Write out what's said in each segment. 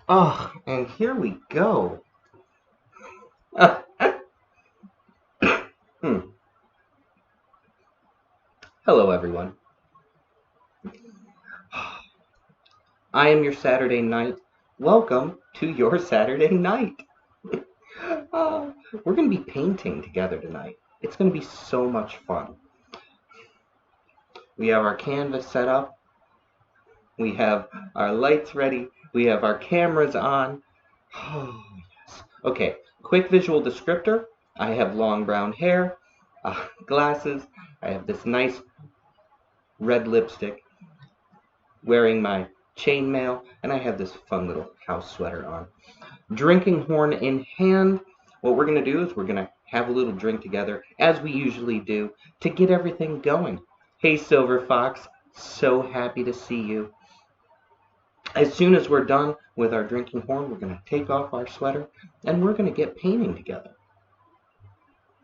Oh, and here we go. Hello, everyone. I am your Saturday night. Welcome to your Saturday night. We're going to be painting together tonight. It's going to be so much fun. We have our canvas set up. We have our lights ready. We have our cameras on. Oh, yes. Okay, quick visual descriptor. I have long brown hair, glasses. I have this nice red lipstick, wearing my chainmail, and I have this fun little house sweater on. Drinking horn in hand. What we're going to do is we're going to have a little drink together, as we usually do, to get everything going. Hey, Silver Fox, so happy to see you. As soon as we're done with our drinking horn, we're going to take off our sweater, and we're going to get painting together.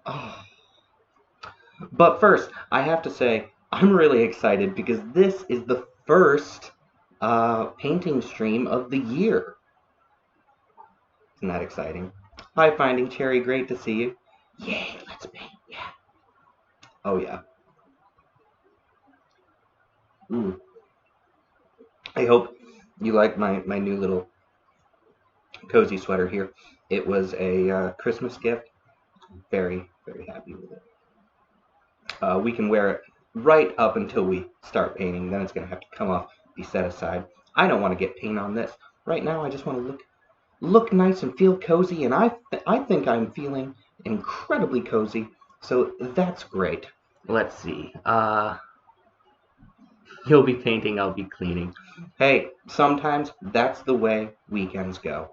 Oh. But first, I have to say, I'm really excited because this is the first painting stream of the year. Isn't that exciting? Hi, Finding Cherry. Great to see you. Yay, let's paint. Yeah. Oh, yeah. I hope you like my new little cozy sweater here. It was a Christmas gift. Very, very happy with it. We can wear it right up until we start painting. Then it's going to have to come off, be set aside. I don't want to get paint on this. Right now, I just want to look nice and feel cozy, and I think I'm feeling incredibly cozy, so that's great. Let's see. You'll be painting, I'll be cleaning. Hey, sometimes that's the way weekends go,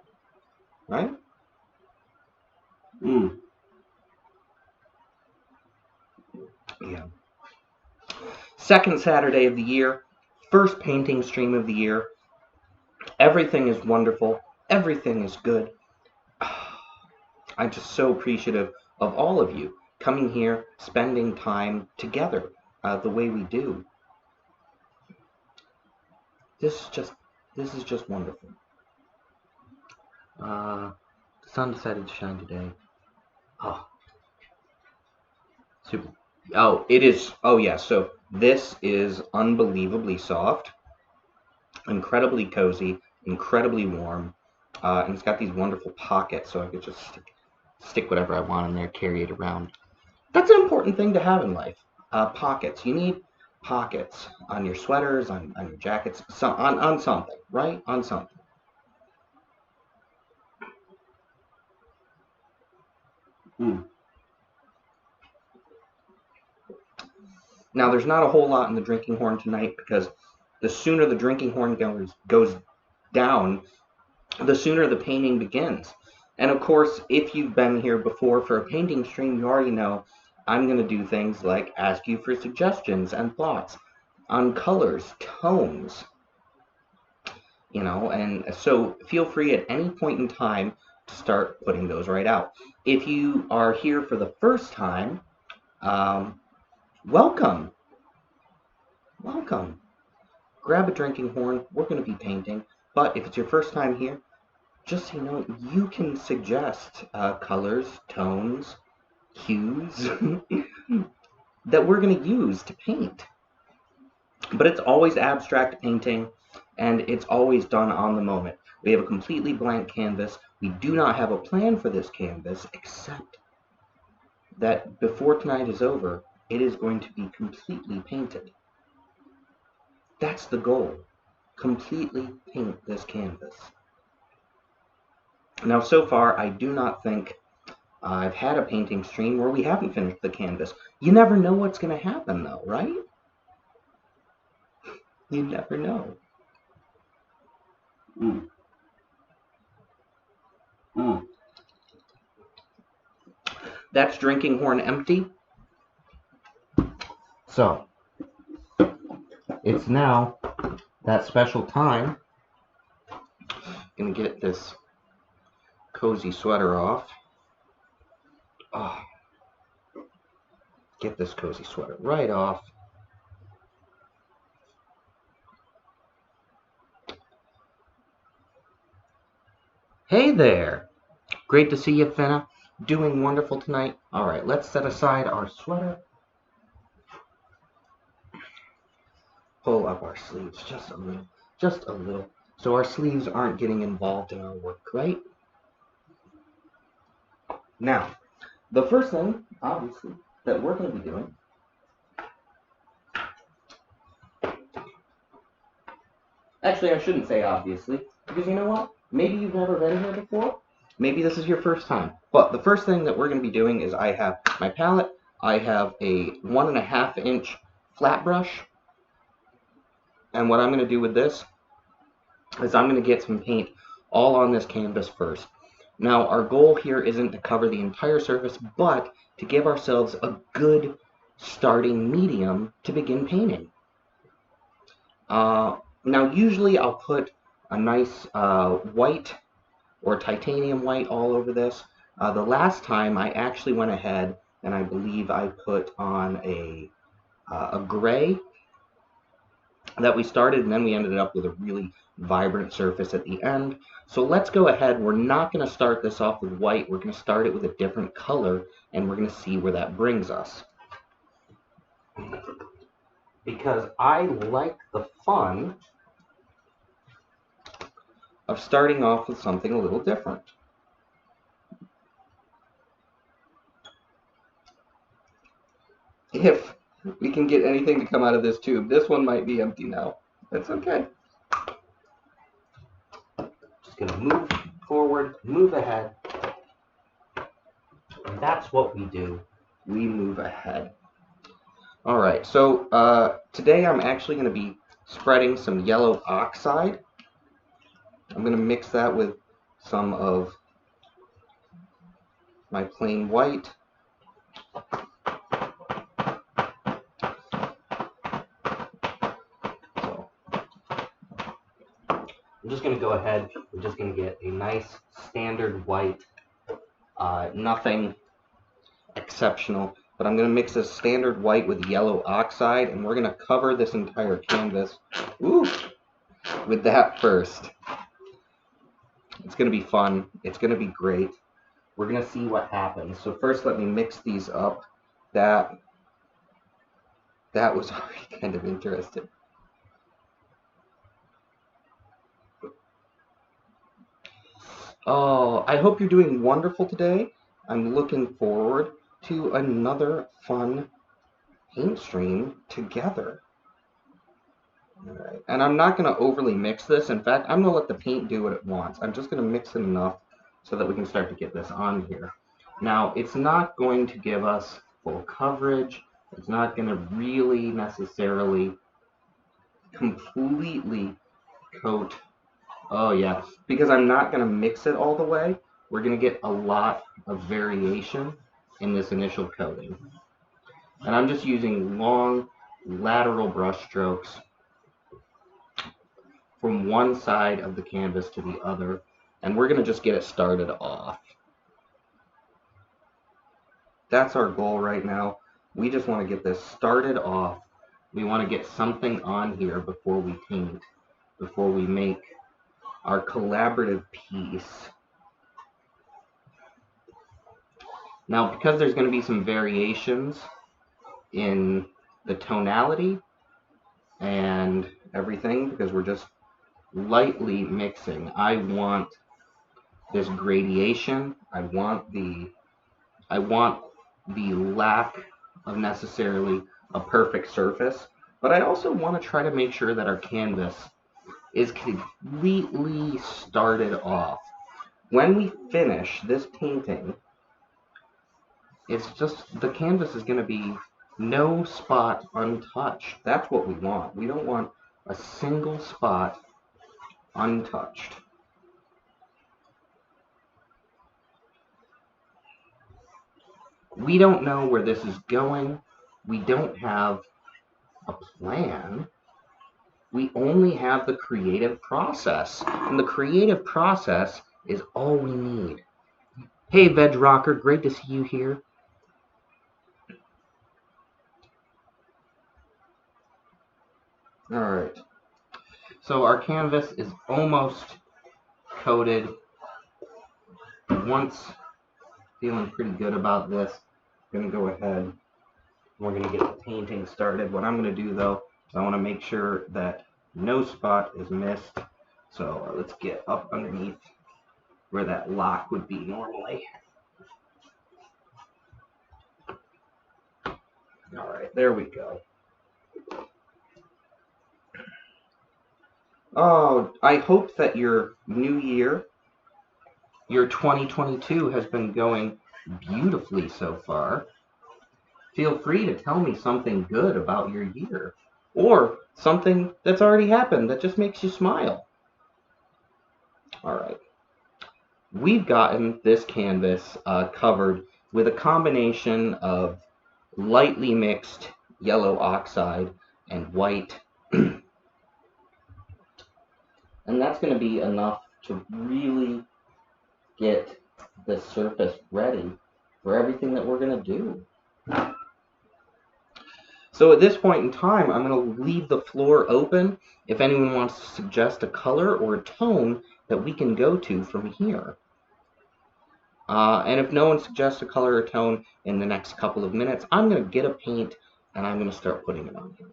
right? Yeah. Second Saturday of the year, first painting stream of the year. Everything is wonderful. Everything is good. I'm just so appreciative of all of you coming here, spending time together the way we do. This is just wonderful. The sun decided to shine today. Oh, super. Oh, it is. Oh, yeah. So this is unbelievably soft, incredibly cozy, incredibly warm, and it's got these wonderful pockets, so I could just stick whatever I want in there, carry it around. That's an important thing to have in life. Pockets. You need pockets on your sweaters, on your jackets, on something, right? On something. Now, there's not a whole lot in the drinking horn tonight because the sooner the drinking horn goes down, the sooner the painting begins. And of course, if you've been here before for a painting stream, you already know I'm going to do things like ask you for suggestions and thoughts on colors, tones, and so feel free at any point in time to start putting those right out. If you are here for the first time, welcome. Welcome. Grab a drinking horn. We're going to be painting. But if it's your first time here, just so you know, you can suggest colors, tones, hues that we're going to use to paint. But it's always abstract painting, and it's always done on the moment. We have a completely blank canvas. We do not have a plan for this canvas, except that before tonight is over, it is going to be completely painted. That's the goal. Completely paint this canvas. Now, so far, I do not think I've had a painting stream where we haven't finished the canvas. You never know what's going to happen, though, right? You never know. That's drinking horn empty. So, it's now that special time. Gonna get this cozy sweater off. Oh, get this cozy sweater right off. Hey there! Great to see you, Finna. Doing wonderful tonight. Alright, let's set aside our sweater. Pull up our sleeves just a little. Just a little. So our sleeves aren't getting involved in our work, right? Now, the first thing, obviously, that we're going to be doing actually, I shouldn't say obviously, because you know what? Maybe you've never been here before. Maybe this is your first time. But the first thing that we're going to be doing is I have my palette. I have a 1.5 inch flat brush. And what I'm going to do with this is I'm going to get some paint all on this canvas first. Now, our goal here isn't to cover the entire surface, but to give ourselves a good starting medium to begin painting. Now, usually I'll put a nice white or titanium white all over this. The last time I actually went ahead and I believe I put on a gray that we started, and then we ended up with a really vibrant surface at the end. So let's go ahead. We're not going to start this off with white. We're going to start it with a different color, and we're going to see where that brings us. Because I like the fun of starting off with something a little different. If we can get anything to come out of this tube, this one might be empty now. That's okay. Just gonna move forward, move ahead. And that's what we do. We move ahead. All right, so today I'm actually gonna be spreading some yellow oxide. I'm gonna mix that with some of my plain white. I'm just going to go ahead, we're just going to get a nice standard white, nothing exceptional, but I'm going to mix this standard white with yellow oxide, and we're going to cover this entire canvas with that first. It's going to be fun. It's going to be great. We're going to see what happens. So first let me mix these up. That was already kind of interesting. Oh, I hope you're doing wonderful today. I'm looking forward to another fun paint stream together. All right. And I'm not going to overly mix this. In fact, I'm going to let the paint do what it wants. I'm just going to mix it enough so that we can start to get this on here. Now, it's not going to give us full coverage. It's not going to really necessarily completely coat. Oh yeah, because I'm not going to mix it all the way. We're going to get a lot of variation in this initial coating. And I'm just using long lateral brush strokes from one side of the canvas to the other. And we're going to just get it started off. That's our goal right now. We just want to get this started off. We want to get something on here before we paint, before we make our collaborative piece. Now, because there's going to be some variations in the tonality and everything, because we're just lightly mixing, I want this gradation. I want the lack of necessarily a perfect surface, but I also want to try to make sure that our canvas is completely started off. When we finish this painting, it's just the canvas is going to be no spot untouched. That's what we want. We don't want a single spot untouched. We don't know where this is going. We don't have a plan. We only have the creative process. And the creative process is all we need. Hey, Veg Rocker, great to see you here. All right. So our canvas is almost coated. Once feeling pretty good about this, I'm going to go ahead. We're going to get the painting started. What I'm going to do, though, is I want to make sure that no spot is missed. So let's get up underneath where that lock would be normally. All right, there we go. Oh, I hope that your new year, your 2022, has been going beautifully so far. Feel free to tell me something good about your year, or something that's already happened that just makes you smile. All right. We've gotten this canvas covered with a combination of lightly mixed yellow oxide and white. And that's going to be enough to really get the surface ready for everything that we're going to do. So at this point in time, I'm going to leave the floor open if anyone wants to suggest a color or a tone that we can go to from here. And if no one suggests a color or tone in the next couple of minutes, I'm going to get a paint and I'm going to start putting it on here.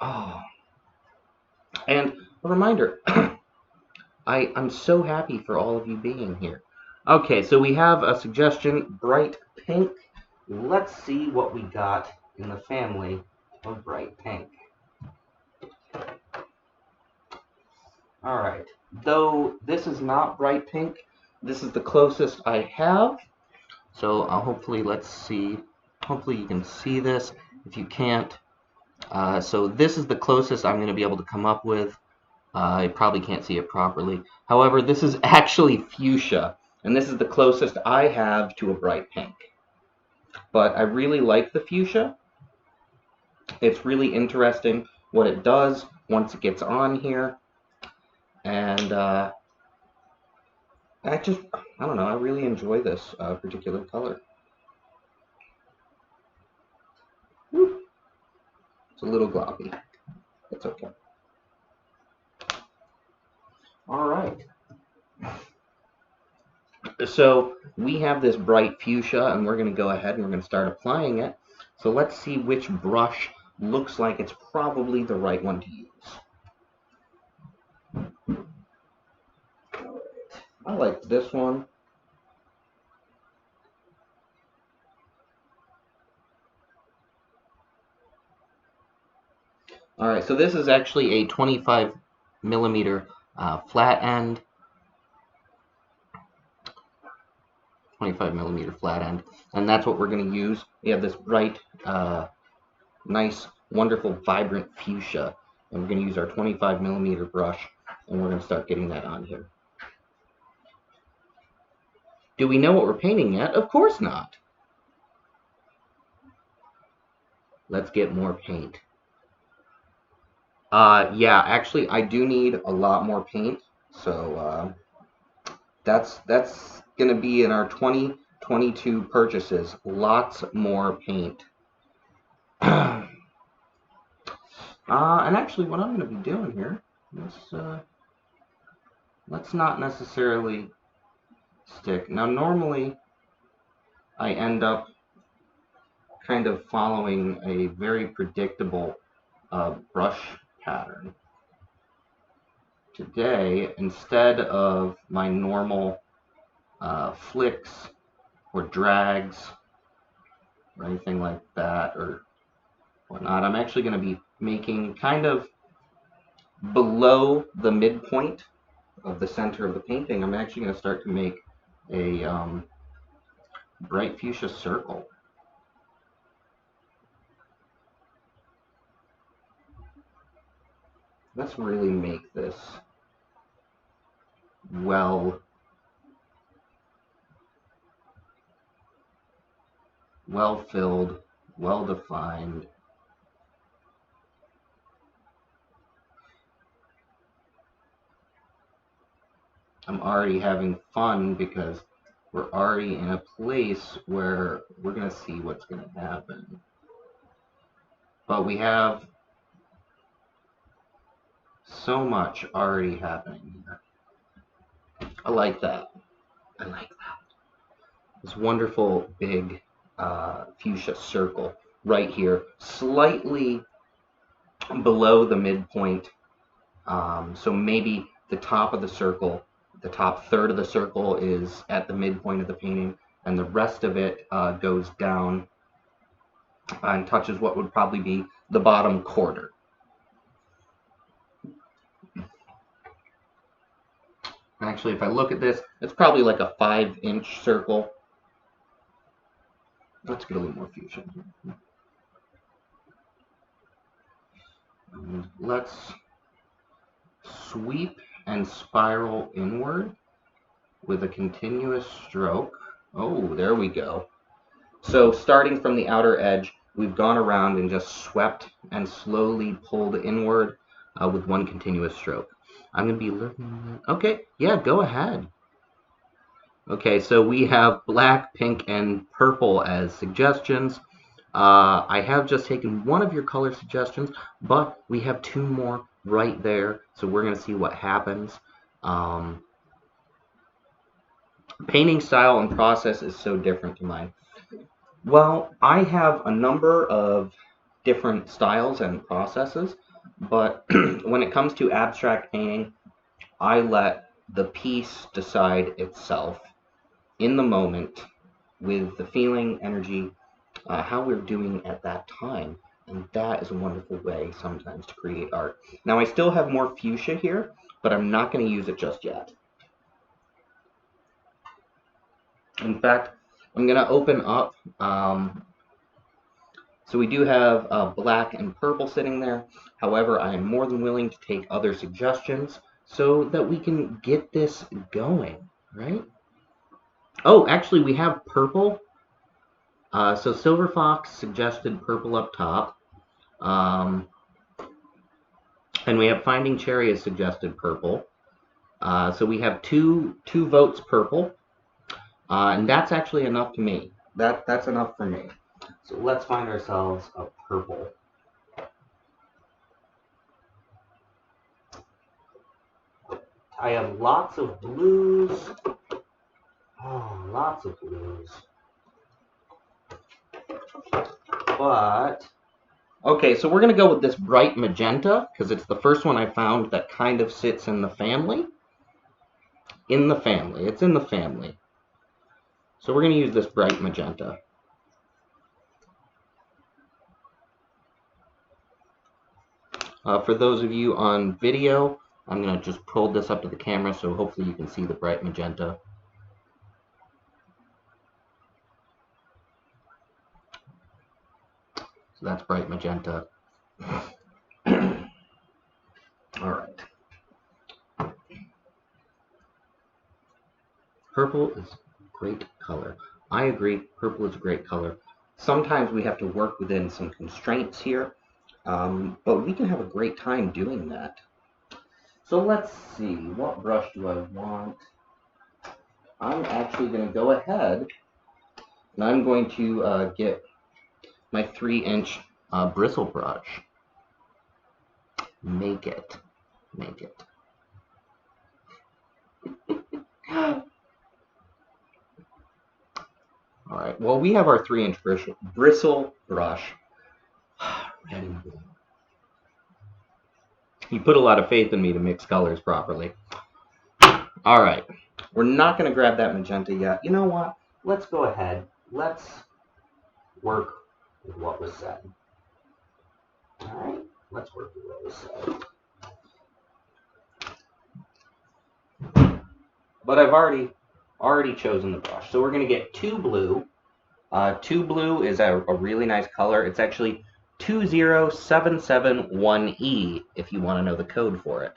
Oh. And a reminder, I'm so happy for all of you being here. Okay, so we have a suggestion, bright pink. Let's see what we got in the family of bright pink. All right, though this is not bright pink, this is the closest I have. So hopefully, let's see. Hopefully you can see this. If you can't, so this is the closest I'm going to be able to come up with. I probably can't see it properly. However, this is actually fuchsia, and this is the closest I have to a bright pink. But I really like the fuchsia. It's really interesting what it does once it gets on here. And I don't know, I really enjoy this particular color. Woo. It's a little gloppy. That's okay. All right. So we have this bright fuchsia, and we're going to go ahead and we're going to start applying it. So let's see which brush looks like it's probably the right one to use. All right. I like this one. All right, so this is actually a 25 millimeter flat end. 25 millimeter flat end, and that's what we're going to use. We have this bright, nice, wonderful, vibrant fuchsia, and we're going to use our 25 millimeter brush, and we're going to start getting that on here. Do we know what we're painting yet? Of course not. Let's get more paint. Yeah, actually, I do need a lot more paint, so that's going to be in our 2022 purchases. Lots more paint. And actually, what I'm going to be doing here is let's not necessarily stick. Now, normally, I end up kind of following a very predictable brush pattern. Today, instead of my normal flicks or drags or anything like that or whatnot. I'm actually going to be making kind of below the midpoint of the center of the painting. I'm actually going to start to make a bright fuchsia circle. Let's really make this well filled, well defined. I'm already having fun because we're already in a place where we're going to see what's going to happen. But we have so much already happening here. I like that. I like that. This wonderful big fuchsia circle right here, slightly below the midpoint. So maybe the top of the circle, the top third of the circle is at the midpoint of the painting, and the rest of it goes down and touches what would probably be the bottom quarter. Actually, if I look at this, it's probably like a 5-inch circle. Let's get a little more fuchsia. And let's sweep and spiral inward with a continuous stroke. Oh, there we go. So starting from the outer edge, we've gone around and just swept and slowly pulled inward with one continuous stroke. I'm going to be looking at... Okay, yeah, go ahead. Okay, so we have black, pink, and purple as suggestions. I have just taken one of your color suggestions, but we have 2 more right there, so we're going to see what happens. Painting style and process is so different to mine. Well, I have a number of different styles and processes, but when it comes to abstract painting, I let the piece decide itself in the moment with the feeling, energy, how we're doing at that time. And that is a wonderful way sometimes to create art. Now, I still have more fuchsia here, but I'm not going to use it just yet. In fact, I'm going to open up. So we do have black and purple sitting there. However, I am more than willing to take other suggestions so that we can get this going, right? Oh, actually, we have purple. So Silver Fox suggested purple up top. And we have Finding Cherry has suggested purple. So we have two votes purple. And that's actually enough to me. That's enough for me. So let's find ourselves a purple. I have lots of blues. Oh, lots of blues. But, okay, so we're going to go with this bright magenta because it's the first one I found that kind of sits in the family. It's in the family. So we're going to use this bright magenta. For those of you on video, I'm going to just pull this up to the camera so hopefully you can see the bright magenta. So that's bright magenta. All right. Purple is a great color. I agree, purple is a great color. Sometimes we have to work within some constraints here, but we can have a great time doing that. So let's see, what brush do I want? I'm actually going to go ahead and I'm going to get my 3-inch bristle brush. Make it. All right, well, we have our 3-inch bristle brush. Ready. You put a lot of faith in me to mix colors properly. All right, we're not going to grab that magenta yet. You know what? let's go ahead. Let's work with what was said. All right, let's work with what was said. But I've already chosen the brush. So we're going to get 2 blue. 2 blue is a really nice color. It's actually 20771E if you want to know the code for it.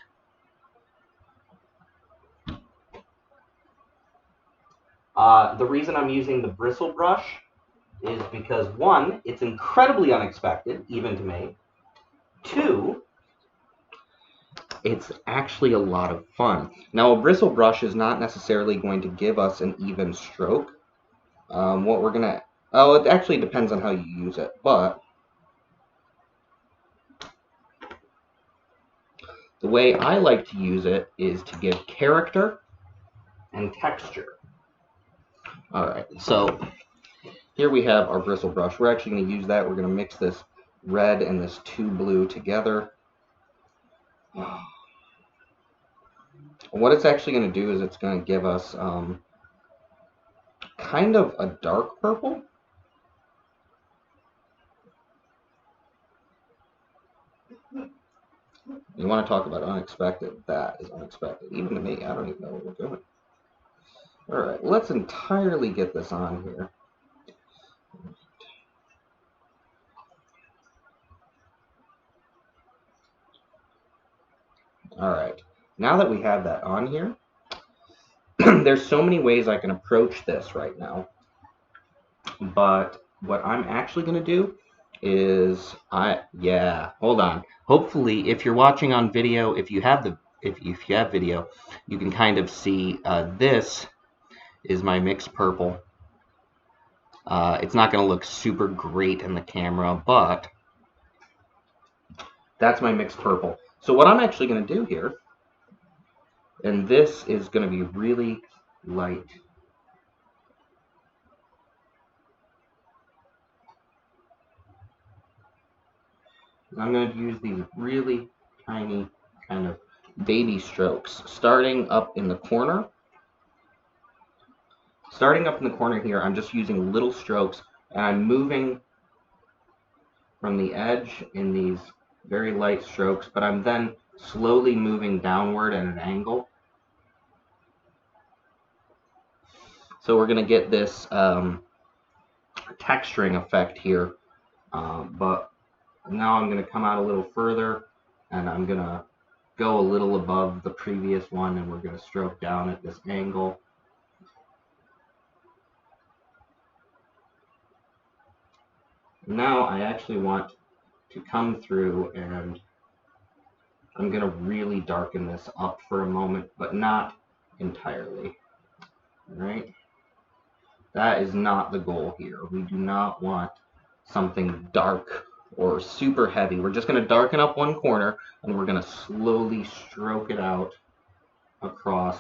The reason I'm using the bristle brush is because 1, it's incredibly unexpected, even to me. 2, it's actually a lot of fun. Now, a bristle brush is not necessarily going to give us an even stroke. What we're going to... Oh, it actually depends on how you use it, but the way I like to use it is to give character and texture. All right, so here we have our bristle brush. We're actually going to use that. We're going to mix this red and this 2 blue together. What it's actually going to do is it's going to give us kind of a dark purple. You want to talk about unexpected? That is unexpected. Even to me, I don't even know what we're doing. All right, let's entirely get this on here. All right, now that we have that on here, there's so many ways I can approach this right now. But what I'm actually going to do is hold on. Hopefully, if you're watching on video, if you have video, you can kind of see this is my mixed purple. It's not going to look super great in the camera, but that's my mixed purple. So what I'm actually going to do here, and this is going to be really light. I'm going to use these really tiny kind of baby strokes, starting up in the corner. Starting up in the corner here, I'm just using little strokes, and I'm moving from the edge in these very light strokes, but I'm then slowly moving downward at an angle. So we're going to get this texturing effect here, but now I'm going to come out a little further, and I'm going to go a little above the previous one, and we're going to stroke down at this angle. Now I actually want to come through, and I'm going to really darken this up for a moment, but not entirely. All right? That is not the goal here. We do not want something dark or super heavy. We're just going to darken up one corner, and we're going to slowly stroke it out across.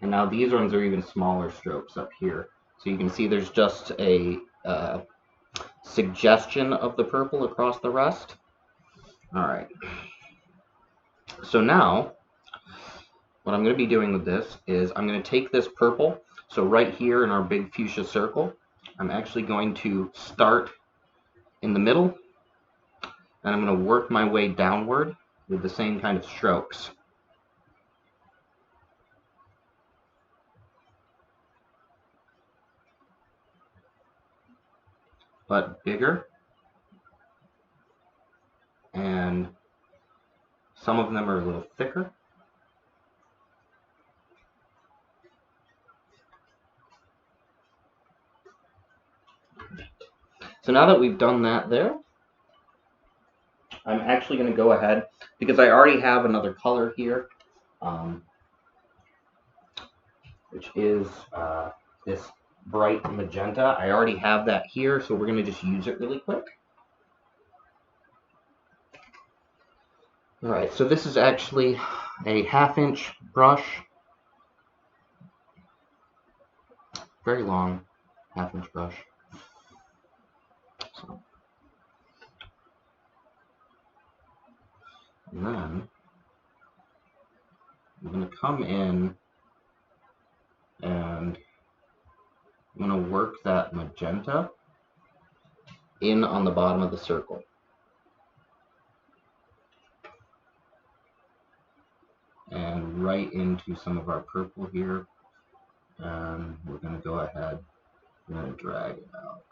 And now these ones are even smaller strokes up here. So you can see there's just a suggestion of the purple across the rest. All right. So now, what I'm going to be doing with this is I'm going to take this purple. So right here in our big fuchsia circle, I'm actually going to start in the middle, and I'm going to work my way downward with the same kind of strokes. But bigger, and some of them are a little thicker. So now that we've done that there, I'm actually going to go ahead, because I already have another color here, which is this bright magenta. I already have that here, so we're going to just use it really quick. All right, so this is actually a 1/2-inch brush, very long 1/2-inch brush. So, and then I'm going to come in and I'm going to work that magenta in on the bottom of the circle. And right into some of our purple here. And we're going to go ahead and drag it out.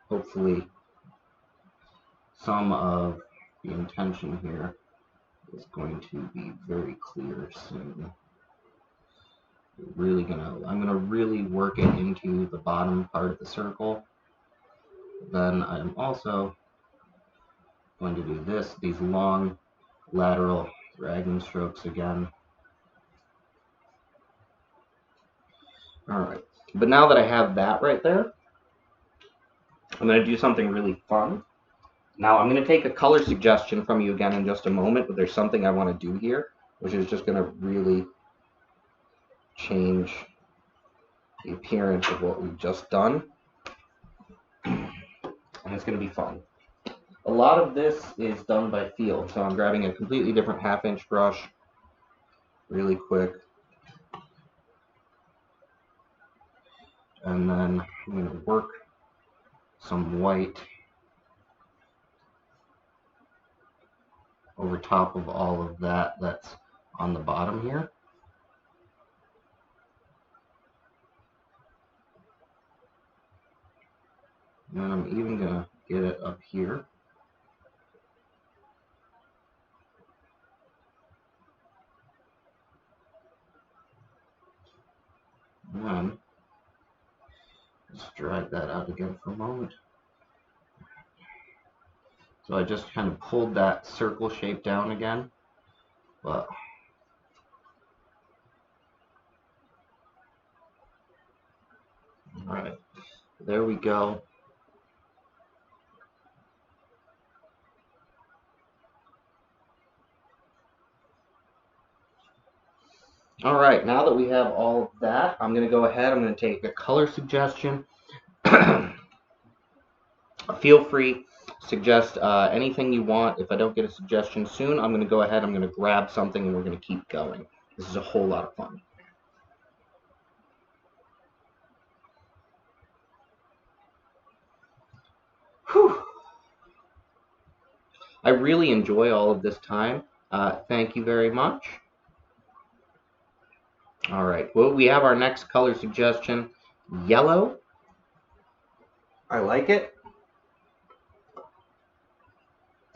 Hopefully some of the intention here is going to be very clear soon. I'm gonna really work it into the bottom part of the circle. Then I'm also going to do these long lateral dragging strokes again. Alright, but now that I have that right there, I'm going to do something really fun. Now I'm going to take a color suggestion from you again in just a moment, but there's something I want to do here, which is just going to really change the appearance of what we've just done. And it's going to be fun. A lot of this is done by feel, so I'm grabbing a completely different 1/2-inch brush really quick. And then I'm going to work some white over top of all of that that's on the bottom here. And I'm even going to get it up here. And then just drag that out again for a moment. So I just kind of pulled that circle shape down again, but all right, there we go. All right, now that we have all of that, I'm going to go ahead, I'm going to take a color suggestion. Feel free, suggest anything you want. If I don't get a suggestion soon, I'm going to go ahead, I'm going to grab something, and we're going to keep going. This is a whole lot of fun. Whew. I really enjoy all of this time. Thank you very much. All right, well, we have our next color suggestion, yellow. I like it.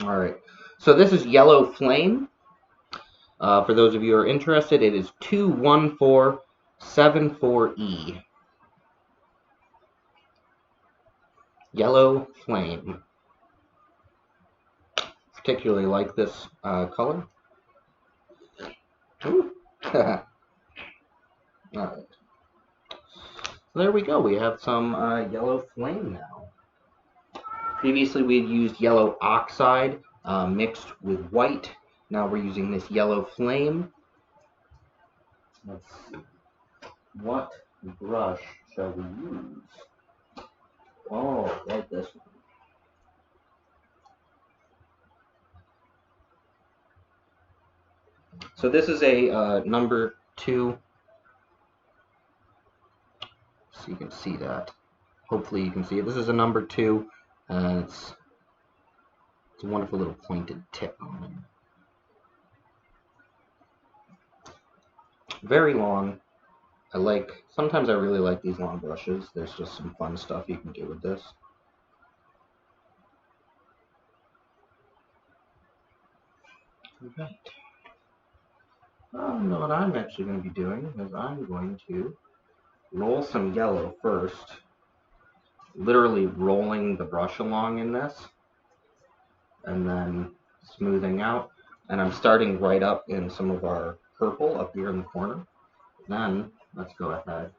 All right, so this is Yellow Flame. For those of you who are interested, it is 21474E. Yellow Flame. Particularly like this color. Ooh. All right. So there we go. We have some Yellow Flame now. Previously, we had used yellow oxide mixed with white. Now we're using this Yellow Flame. Let's see. What brush shall we use? Oh, like this one. So this is a number 2. So you can see that. Hopefully you can see it. This is a number 2, and it's a wonderful little pointed tip on it. Very long. Sometimes I really like these long brushes. There's just some fun stuff you can do with this. Right. What I'm actually going to be doing is I'm going to roll some yellow first, literally rolling the brush along in this, and then smoothing out. And I'm starting right up in some of our purple up here in the corner. Then let's go ahead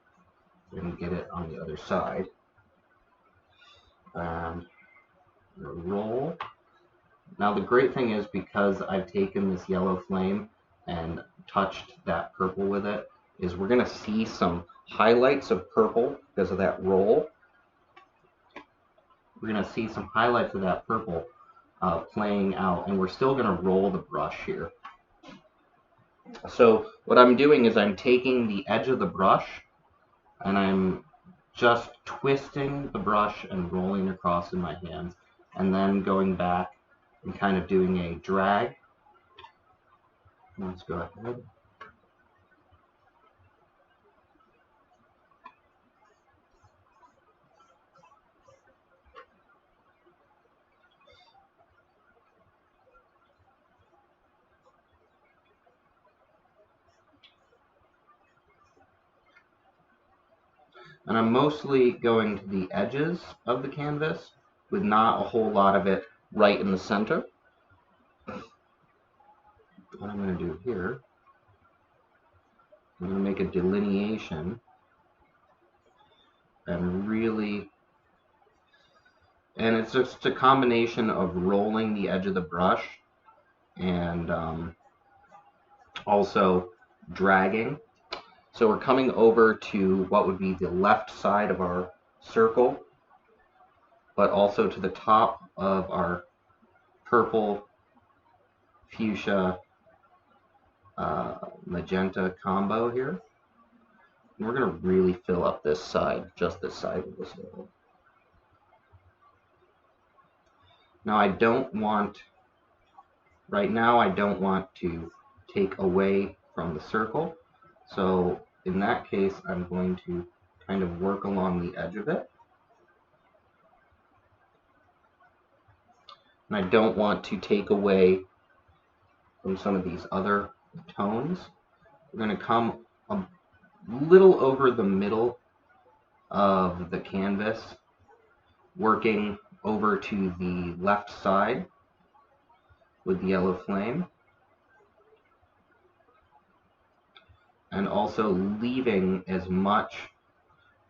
and get it on the other side. And roll. Now the great thing is, because I've taken this Yellow Flame and touched that purple with it, is we're going to see some highlights of purple because of that roll. We're going to see some highlights of that purple playing out, and we're still going to roll the brush here. So what I'm doing is I'm taking the edge of the brush and I'm just twisting the brush and rolling across in my hands, and then going back and kind of doing a drag. Let's go ahead. And I'm mostly going to the edges of the canvas with not a whole lot of it right in the center. What I'm going to do here, I'm going to make a delineation and really, and it's just a combination of rolling the edge of the brush and also dragging. So we're coming over to what would be the left side of our circle, but also to the top of our purple, fuchsia, magenta combo here. And we're going to really fill up this side, just this side of the circle. Now I don't want, right now I don't want to take away from the circle. So in that case, I'm going to kind of work along the edge of it. And I don't want to take away from some of these other tones. We're going to come a little over the middle of the canvas, working over to the left side with the yellow flame, and also leaving as much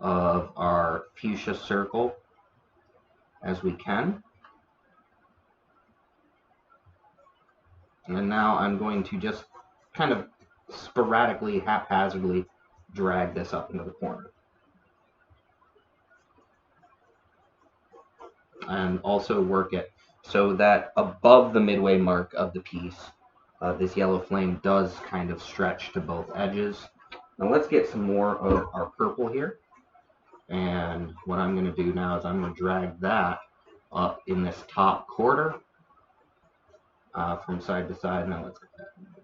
of our fuchsia circle as we can. And now I'm going to just kind of sporadically, haphazardly drag this up into the corner. And also work it so that above the midway mark of the piece, this yellow flame does kind of stretch to both edges. Now let's get some more of our purple here. And what I'm going to do now is I'm going to drag that up in this top quarter from side to side. Now let's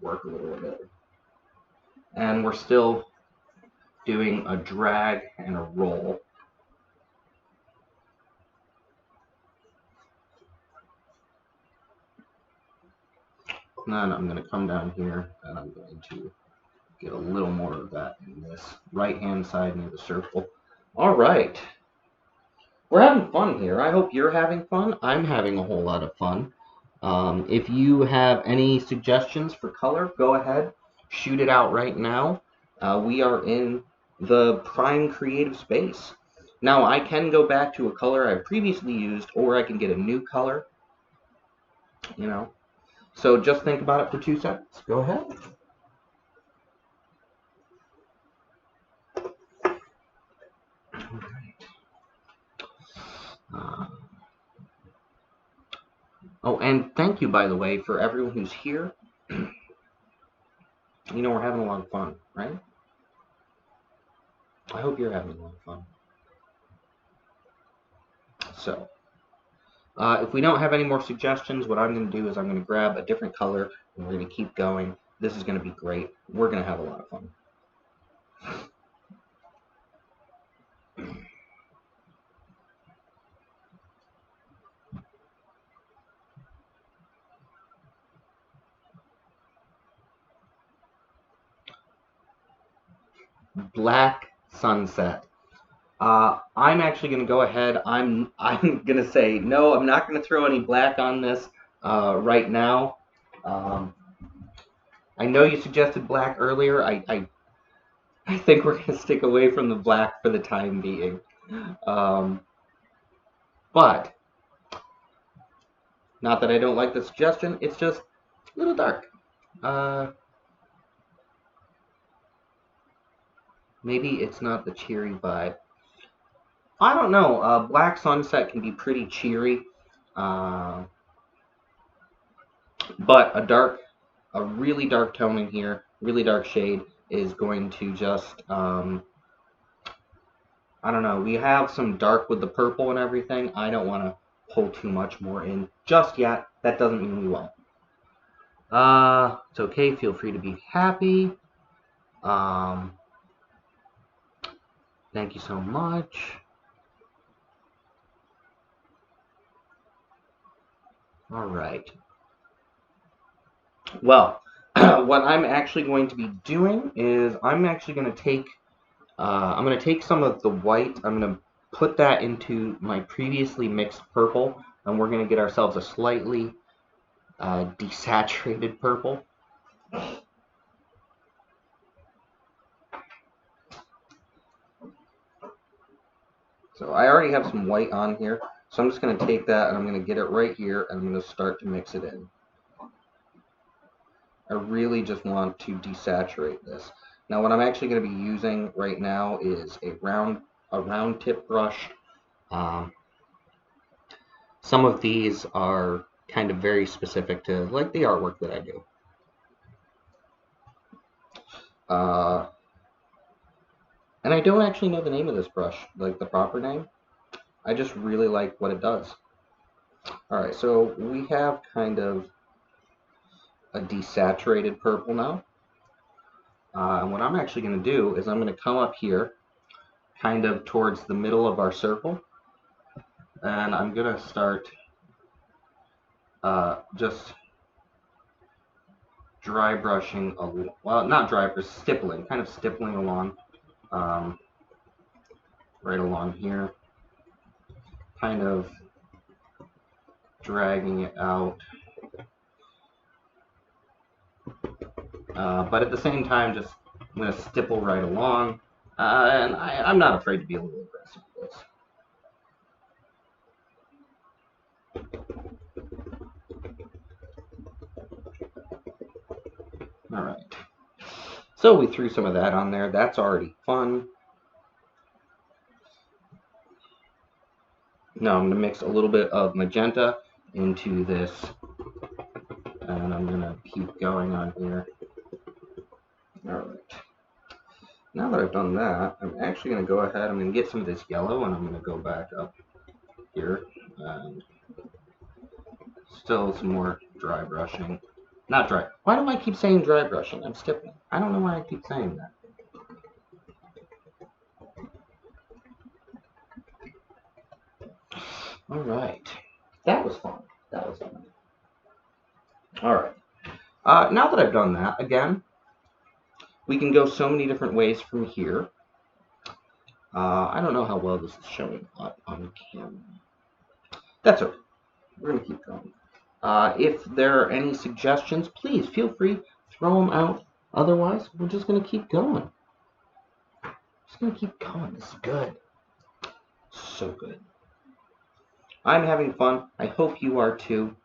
work a little bit. And we're still doing a drag and a roll. And then I'm going to come down here and I'm going to get a little more of that in this right hand side near the circle. All right. We're having fun here. I hope you're having fun. I'm having a whole lot of fun. If you have any suggestions for color, go ahead, shoot it out right now. We are in the prime creative space. Now I can go back to a color I've previously used, or I can get a new color, you know. So just think about it for 2 seconds. Go ahead. Oh, and thank you, by the way, for everyone who's here. You know, we're having a lot of fun, right? I hope you're having a lot of fun. So, if we don't have any more suggestions, what I'm going to do is I'm going to grab a different color, and we're going to keep going. This is going to be great. We're going to have a lot of fun. Black sunset. I'm actually going to go ahead. I'm going to say no. I'm not going to throw any black on this right now. I know you suggested black earlier. I think we're going to stick away from the black for the time being. But not that I don't like the suggestion. It's just a little dark. Maybe it's not the cheery vibe. I don't know. Black sunset can be pretty cheery, but a really dark tone in here really dark shade is going to just, I don't know, we have some dark with the purple and everything. I don't want to pull too much more in just yet. That doesn't mean we won't. It's okay, feel free to be happy. Thank you so much. All right. Well, what I'm actually going to be doing is I'm actually going to take some of the white. I'm going to put that into my previously mixed purple, and we're going to get ourselves a slightly desaturated purple. So I already have some white on here, so I'm just going to take that and I'm going to get it right here, and I'm going to start to mix it in. I really just want to desaturate this. Now what I'm actually going to be using right now is a round tip brush. Some of these are kind of very specific to like the artwork that I do. And I don't actually know the name of this brush, like the proper name. I just really like what it does. Alright, so we have kind of a desaturated purple now. And what I'm actually going to do is I'm going to come up here kind of towards the middle of our circle, and I'm going to start just dry brushing, well, not dry brush, stippling, kind of stippling along, right along here, kind of dragging it out, but at the same time, just I'm going to stipple right along, and I'm not afraid to be a little aggressive with this. Alright, so we threw some of that on there. That's already fun. Now I'm going to mix a little bit of magenta into this, and I'm going to keep going on here. Alright, now that I've done that, I'm actually going to go ahead, I'm going to get some of this yellow, and I'm going to go back up here, and still some more dry brushing. Not dry. Why do I keep saying dry brushing? I'm stippling. I don't know why I keep saying that. Alright, that was fun. That was fun. Alright, now that I've done that, again, we can go so many different ways from here. I don't know how well this is showing up on camera. That's okay. We're going to keep going. If there are any suggestions, please feel free, throw them out. Otherwise, we're just going to keep going. Just going to keep going. This is good. So good. I'm having fun. I hope you are too.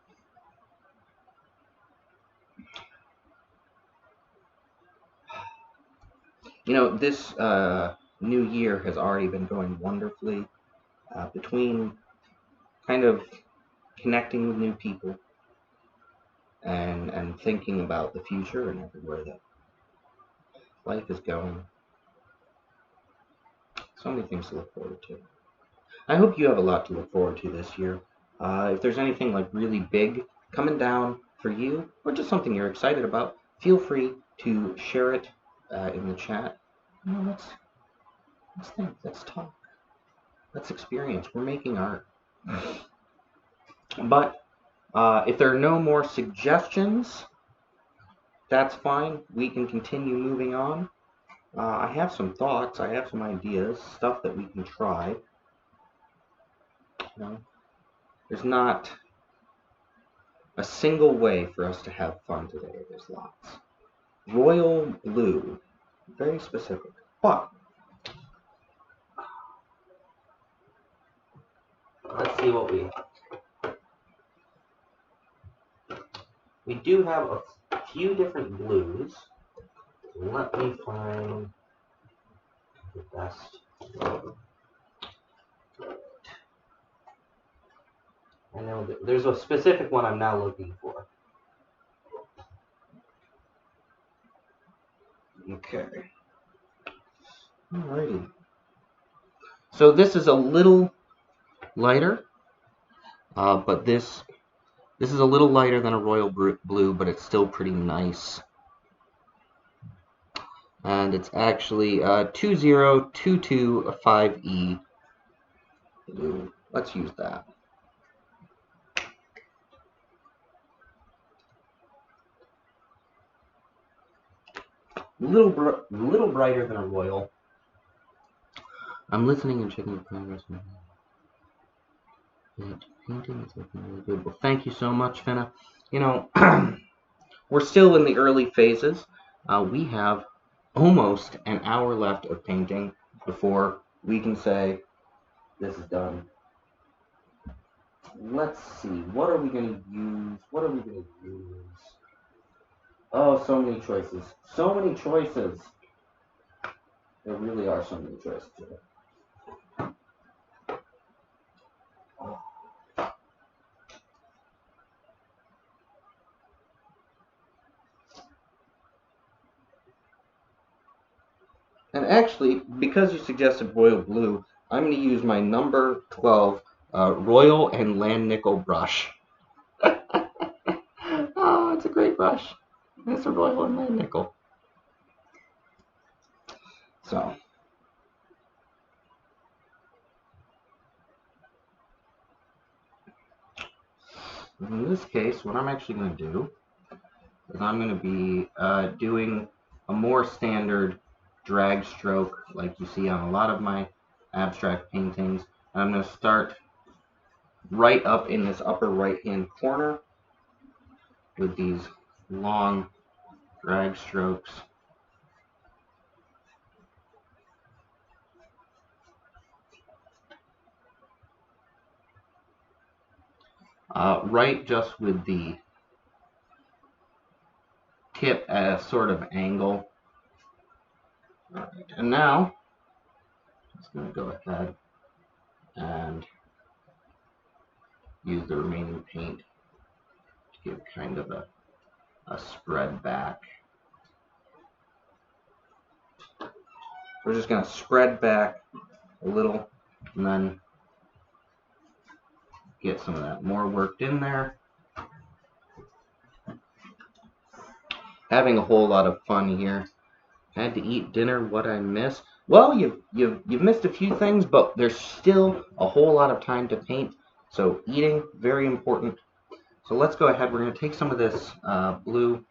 You know, this new year has already been going wonderfully, between kind of connecting with new people and thinking about the future and everywhere that life is going. So many things to look forward to. I hope you have a lot to look forward to this year. If there's anything like really big coming down for you, or just something you're excited about, feel free to share it in the chat. You know, let's think, let's talk, let's experience. We're making art. But if there are no more suggestions, that's fine. We can continue moving on. I have some thoughts. I have some ideas, stuff that we can try. You know, there's not a single way for us to have fun today. There's lots. Royal blue, very specific. But let's see what we do have a few different blues. Let me find the best. I know there's a specific one I'm now looking for. Okay. Alrighty. So this is a little lighter, but this is a little lighter than a royal blue, but it's still pretty nice. And it's actually 20225E blue. Let's use that. Little brighter than a royal. I'm listening and checking the progress. Painting is looking really good. Well, thank you so much, Finna. You know, we're still in the early phases. We have almost an hour left of painting before we can say this is done. Let's see. What are we going to use? What are we going to use? Oh, so many choices. So many choices. There really are so many choices. And actually, because you suggested royal blue, I'm going to use my number 12 Royal and Land Nickel brush. Oh, it's a great brush. It's a Royal and Land Nickel. So, in this case, what I'm actually going to do is I'm going to be doing a more standard drag stroke like you see on a lot of my abstract paintings. And I'm going to start right up in this upper right hand corner with these long drag strokes. Right just with the tip at a sort of angle. All right, and now I'm just going to go ahead and use the remaining paint to give kind of a spread back. We're just going to spread back a little and then get some of that more worked in there. Having a whole lot of fun here. Had to eat dinner. What I miss? Well, you've missed a few things, but there's still a whole lot of time to paint. So eating, very important. So let's go ahead. We're going to take some of this blue.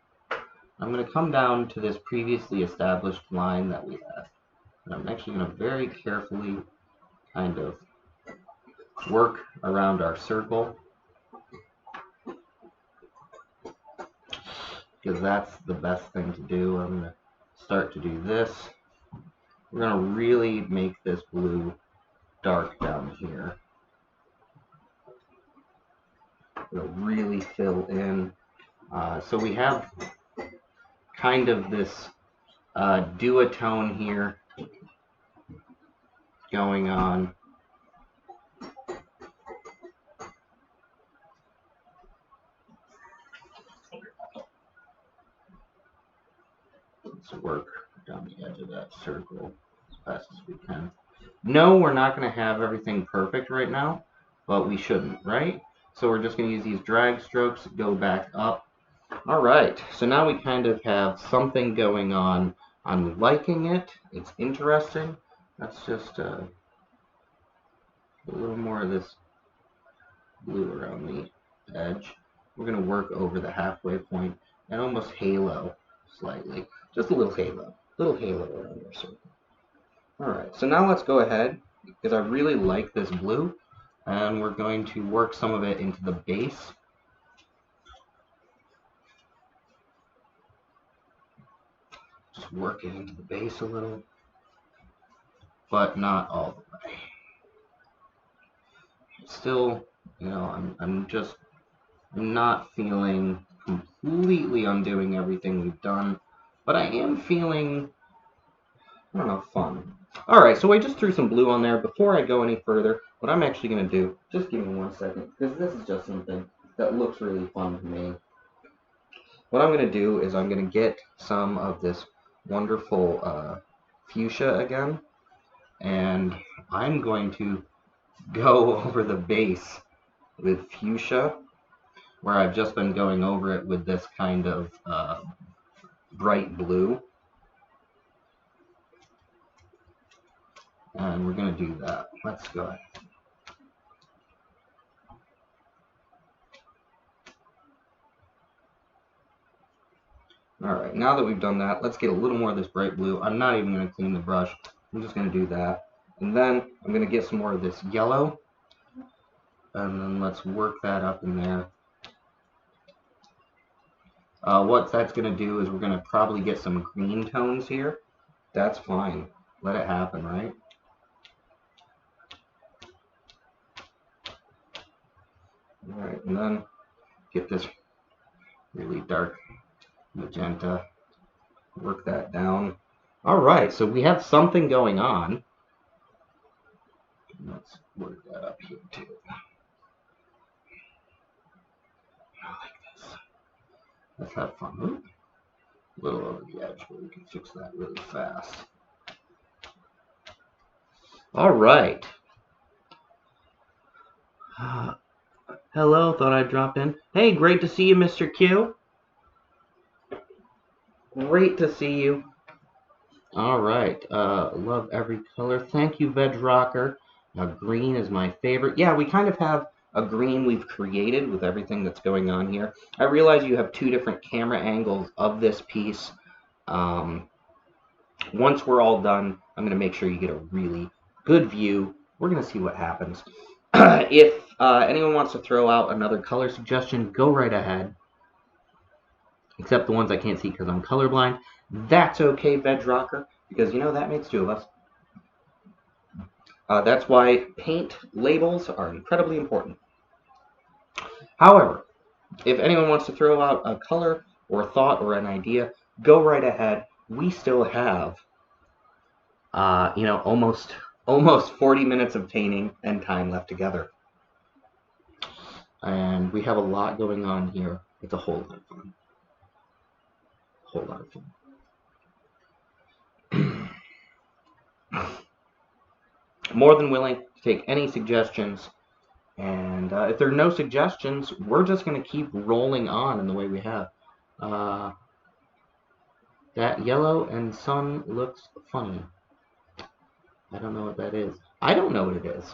I'm going to come down to this previously established line that we had. And I'm actually going to very carefully kind of work around our circle, because that's the best thing to do. I'm going to start to do this. We're going to really make this blue dark down here. It'll really fill in. So we have kind of this duotone here going on. Let's work down the edge of that circle as fast as we can. No, we're not going to have everything perfect right now, but we shouldn't, right? So we're just going to use these drag strokes, go back up. All right, so now we kind of have something going on. I'm liking it. It's interesting. Let's just a little more of this blue around the edge. We're going to work over the halfway point and almost halo slightly. Just a little halo around your circle. All right, so now let's go ahead, because I really like this blue, and we're going to work some of it into the base. Just work it into the base a little, but not all the way. Still, you know, I'm not feeling completely undoing everything we've done, but I am feeling, I don't know, fun. All right, so I just threw some blue on there. Before I go any further, what I'm actually going to do, just give me 1 second, because this is just something that looks really fun to me. What I'm going to do is I'm going to get some of this wonderful fuchsia again, and I'm going to go over the base with fuchsia, where I've just been going over it with this kind of bright blue. And we're going to do that. Let's go ahead. Alright, now that we've done that, let's get a little more of this bright blue. I'm not even going to clean the brush. I'm just going to do that. And then I'm going to get some more of this yellow. And then let's work that up in there. What that's going to do is we're going to probably get some green tones here. That's fine. Let it happen, right? Alright, and then get this really dark magenta. Work that down. Alright, so we have something going on. Let's work that up here too. I like this. Let's have fun. Ooh. A little over the edge, but we can fix that really fast. Alright. Hello, thought I'd drop in. Hey, great to see you, Mr. Q. Great to see you. Alright, love every color. Thank you, Veg Rocker. Green is my favorite. Yeah, we kind of have a green we've created with everything that's going on here. I realize you have two different camera angles of this piece. Once we're all done, I'm going to make sure you get a really good view. We're going to see what happens. If anyone wants to throw out another color suggestion, go right ahead. Except the ones I can't see because I'm colorblind. That's okay, Veg Rocker, because you know that makes two of us. That's why paint labels are incredibly important. However, if anyone wants to throw out a color or a thought or an idea, go right ahead. We still have, almost 40 minutes of painting and time left together. And we have a lot going on here. It's a whole lot of fun. A whole lot of fun. More than willing to take any suggestions. And if there are no suggestions, we're just going to keep rolling on in the way we have. That yellow and sun looks funny. I don't know what that is. I don't know what it is.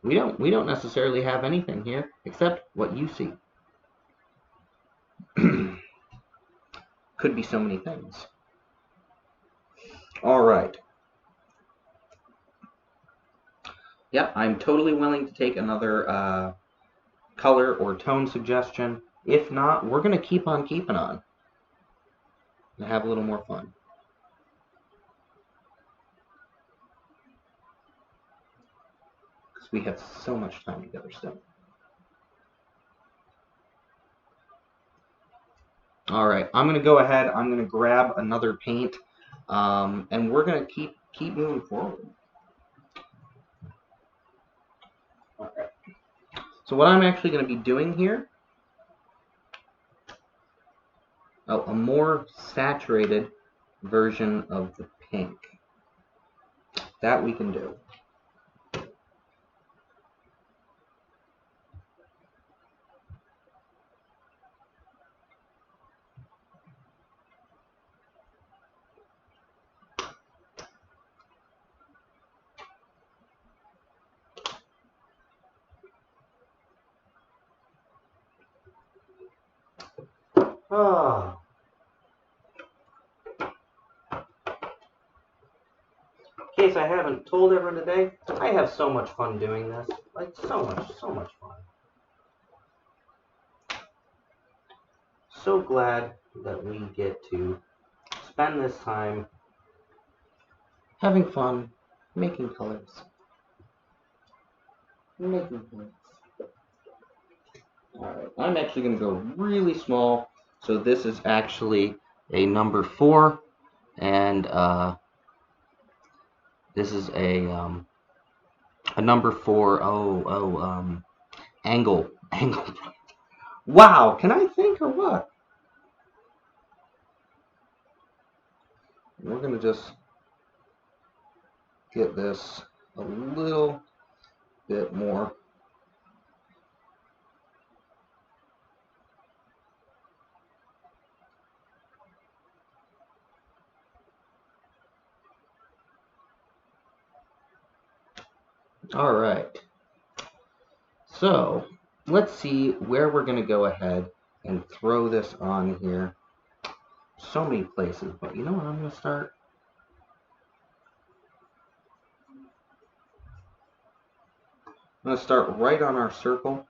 We don't necessarily have anything here except what you see. Could be so many things. All right. Yep, I'm totally willing to take another color or tone suggestion. If not, we're going to keep on keeping on and have a little more fun. Because we have so much time together still. All right, I'm going to go ahead. I'm going to grab another paint, and we're going to keep moving forward. All right. So what I'm actually going to be doing here, a more saturated version of the pink. That we can do. In case I haven't told everyone today, I have so much fun doing this. Like, so much fun. So glad that we get to spend this time having fun, making colors. Alright, I'm actually going to go really small. So this is actually a number 4, and this is a number 4. Angle. Wow, can I think or what? We're going to just get this a little bit more. All right. So let's see where we're going to go ahead and throw this on here. So many places, but you know what I'm going to start? I'm going to start right on our circle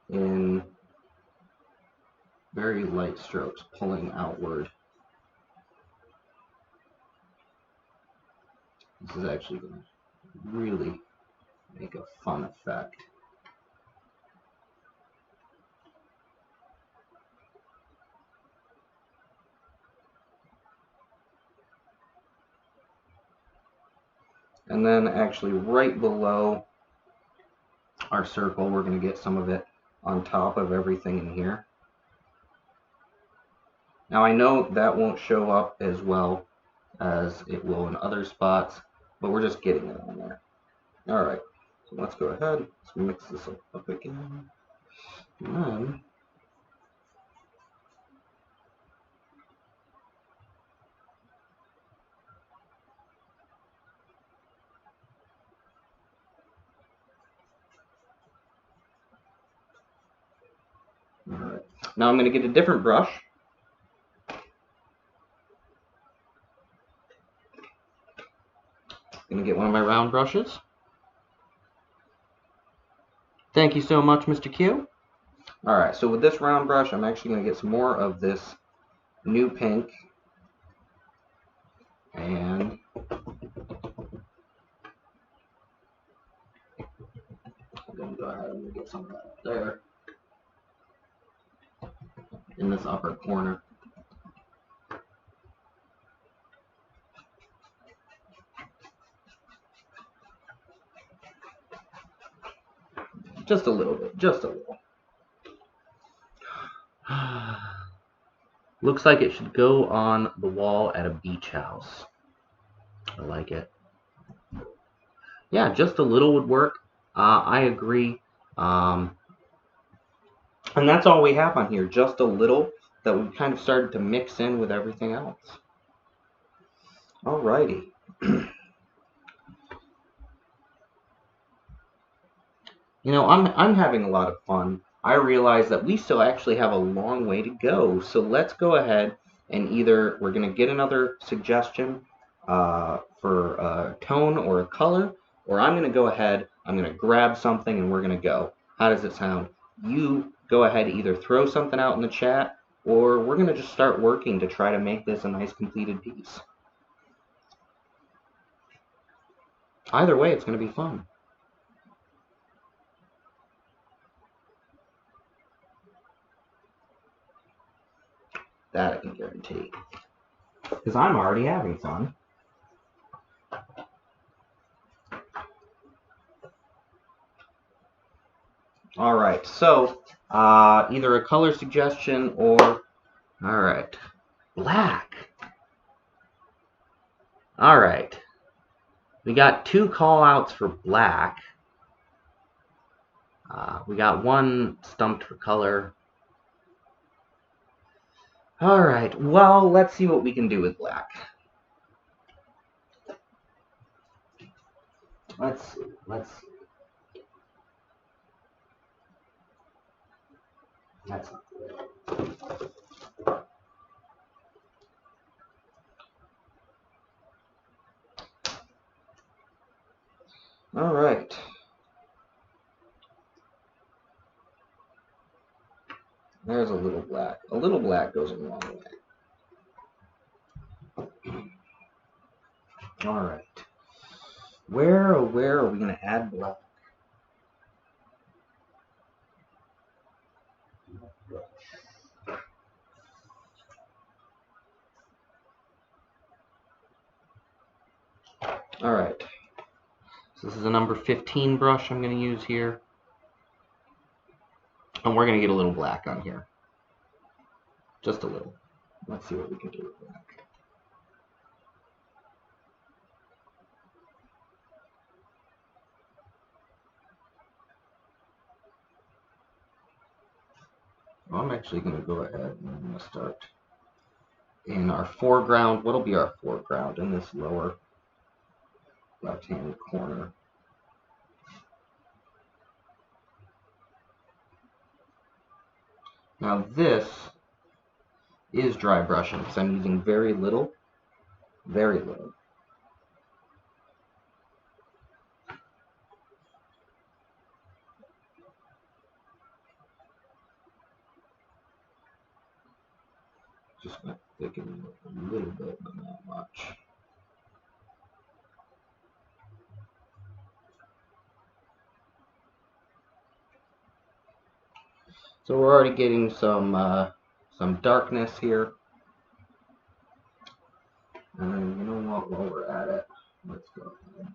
in very light strokes, pulling outward. This is actually going to really make a fun effect. And then actually right below our circle, we're going to get some of it on top of everything in here. Now I know that won't show up as well as it will in other spots, but we're just getting it on there. All right, so let's go ahead, let's mix this up again. And then all right. Now I'm going to get a different brush. I'm going to get one of my round brushes. Thank you so much, Mr. Q. All right, so with this round brush, I'm actually going to get some more of this new pink. And I'm going to go ahead and get some of that up there in this upper corner. Just a little bit, just a little. Looks like it should go on the wall at a beach house. I like it. Yeah, just a little would work. I agree. And that's all we have on here, just a little that we kind of started to mix in with everything else. Alrighty. You know, I'm having a lot of fun. I realize that we still actually have a long way to go. So let's go ahead and either we're going to get another suggestion for a tone or a color, or I'm going to go ahead, I'm going to grab something and we're going to go. How does it sound? You go ahead, either throw something out in the chat, or we're going to just start working to try to make this a nice completed piece. Either way, it's going to be fun. That I can guarantee. Because I'm already having fun. All right, so either a color suggestion or, all right, black. All right, we got 2 call outs for black. We got 1 stumped for color. All right, well, let's see what we can do with black. Let's see. That's not good. All right. There's a little black. A little black goes a long way. All right. Where are we going to add black? All right. So this is a number 15 brush I'm going to use here. And we're going to get a little black on here. Just a little. Let's see what we can do with black. I'm actually going to go ahead and I'm going to start in our foreground. What'll be our foreground in this lower left-hand corner? Now this is dry brushing because I'm using very little. Just going to thicken it a little bit, but not much. So we're already getting some darkness here. And you know what, while we're at it, let's go ahead.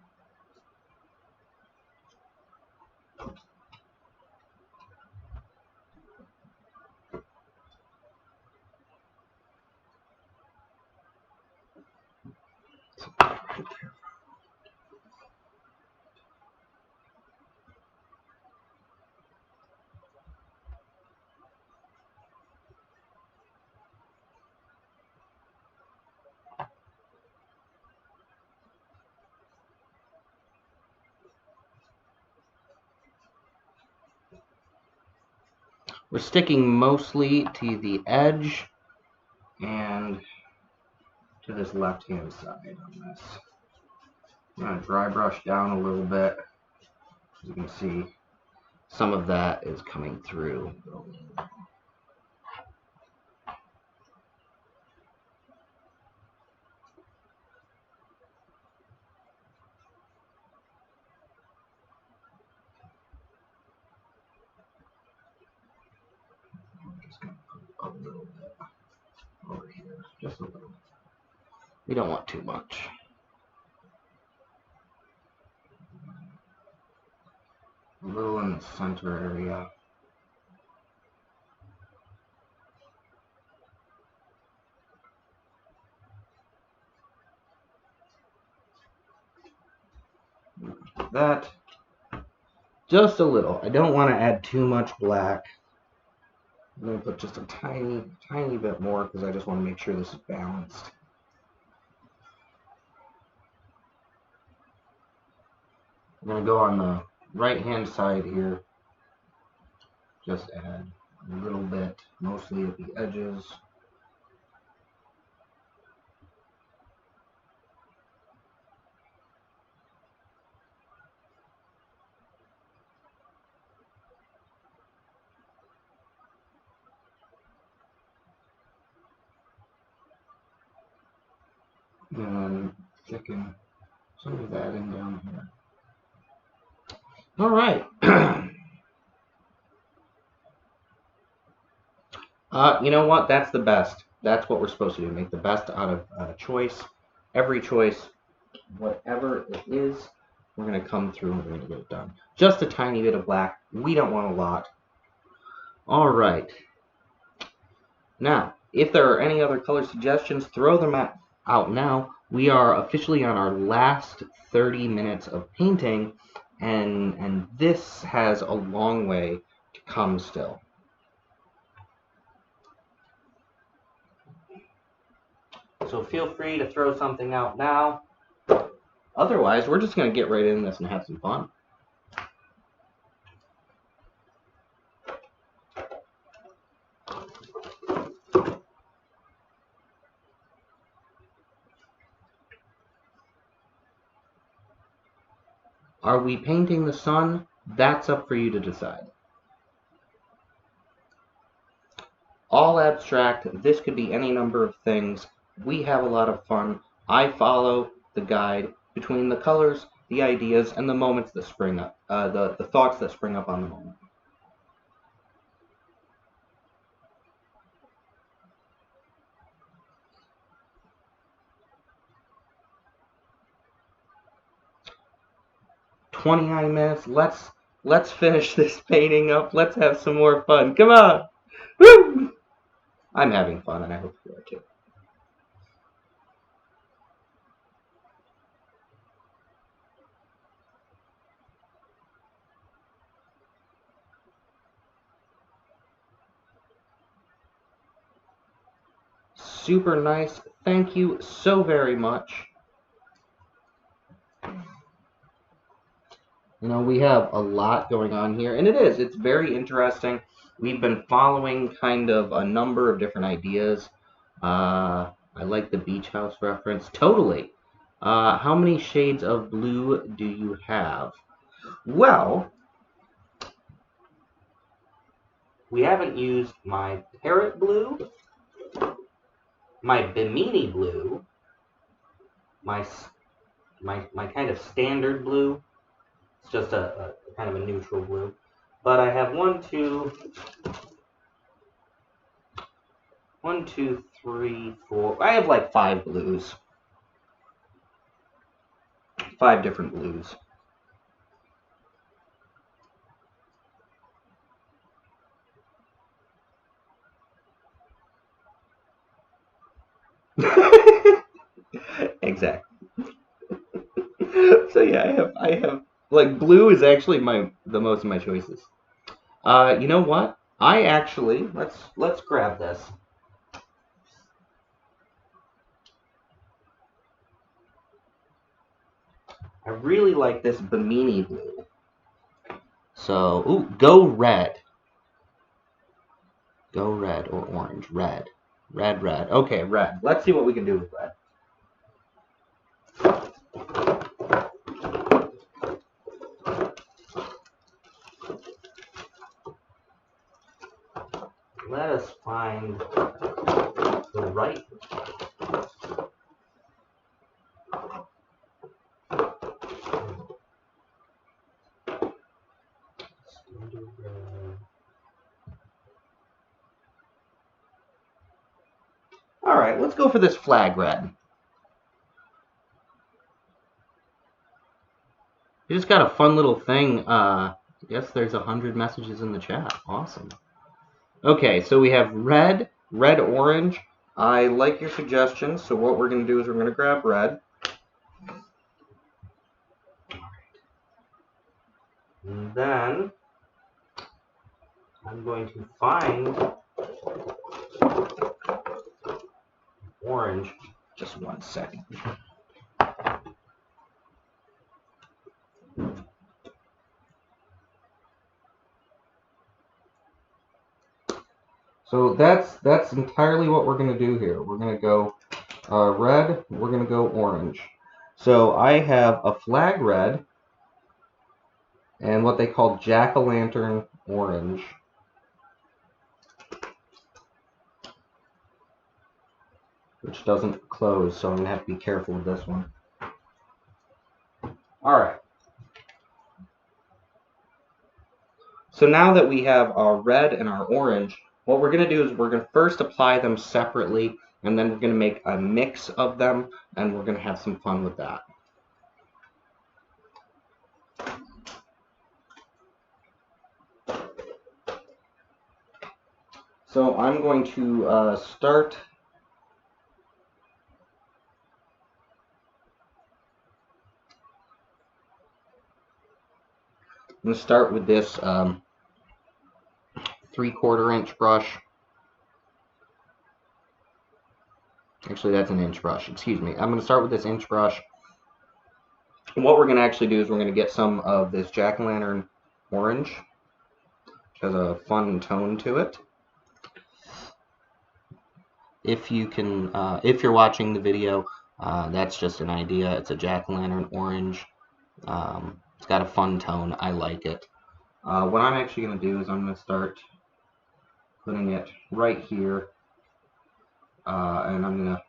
We're sticking mostly to the edge and to this left-hand side on this. I'm going to dry brush down a little bit. As you can see, some of that is coming through. I'm just going to put a little bit over here, just a little. We don't want too much. A little in the center area. That. Just a little. I don't want to add too much black. I'm going to put just a tiny bit more because I just want to make sure this is balanced. I'm going to go on the right-hand side here. Just add a little bit, mostly at the edges. And then thicken some of that in down here. All right. You know what? That's the best. That's what we're supposed to do. Make the best out of choice. Every choice, whatever it is, we're going to come through and we're going to get it done. Just a tiny bit of black. We don't want a lot. All right. Now, if there are any other color suggestions, throw them out now. We are officially on our last 30 minutes of painting, and this has a long way to come still. So feel free to throw something out now. Otherwise, we're just going to get right in this and have some fun. Are we painting the sun? That's up for you to decide. All abstract, this could be any number of things. We have a lot of fun. I follow the guide between the colors, the ideas, and the moments that spring up, the thoughts that spring up on the moment. "29 minutes. Let's finish this painting up. Let's have some more fun. Come on. Woo! I'm having fun, and I hope you are too. super nice. Thank you so very much. You know, we have a lot going on here, and it's very interesting. We've been following kind of a number of different ideas. I like the beach house reference. Totally. How many shades of blue do you have? Well, we haven't used my parrot blue, my Bimini blue, my kind of standard blue. It's just a kind of a neutral blue. But I have 1, 2, 3, 4. I have like 5 blues. 5 different blues. Exactly. So yeah, I have like blue is actually the most of my choices. You know what? I actually let's grab this. I really like this Bimini blue. So, ooh, go red. Go red or orange. Red. Red, red. Okay, red. Let's see what we can do with red. Let us find the right. All right, let's go for this flag red. You just got a fun little thing. Yes, there's 100 messages in the chat. Awesome. Okay, so we have red, red, orange. I like your suggestions. So what we're going to do is we're going to grab red. And then I'm going to find orange. Just 1 second. So that's entirely what we're going to do here. We're going to go red, we're going to go orange. So I have a flag red and what they call jack-o'-lantern orange. Which doesn't close, so I'm going to have to be careful with this one. Alright. So now that we have our red and our orange, what we're going to do is we're going to first apply them separately, and then we're going to make a mix of them, and we're going to have some fun with that. So I'm going to start. I'm going to start with this 3/4 inch brush. Actually, that's an inch brush. Excuse me. I'm going to start with this inch brush. And what we're going to actually do is we're going to get some of this jack-o'-lantern orange, which has a fun tone to it. If you can, if you're watching the video, that's just an idea. It's a jack-o'-lantern orange. It's got a fun tone. I like it. What I'm actually going to do is I'm going to start putting it right here, and I'm going to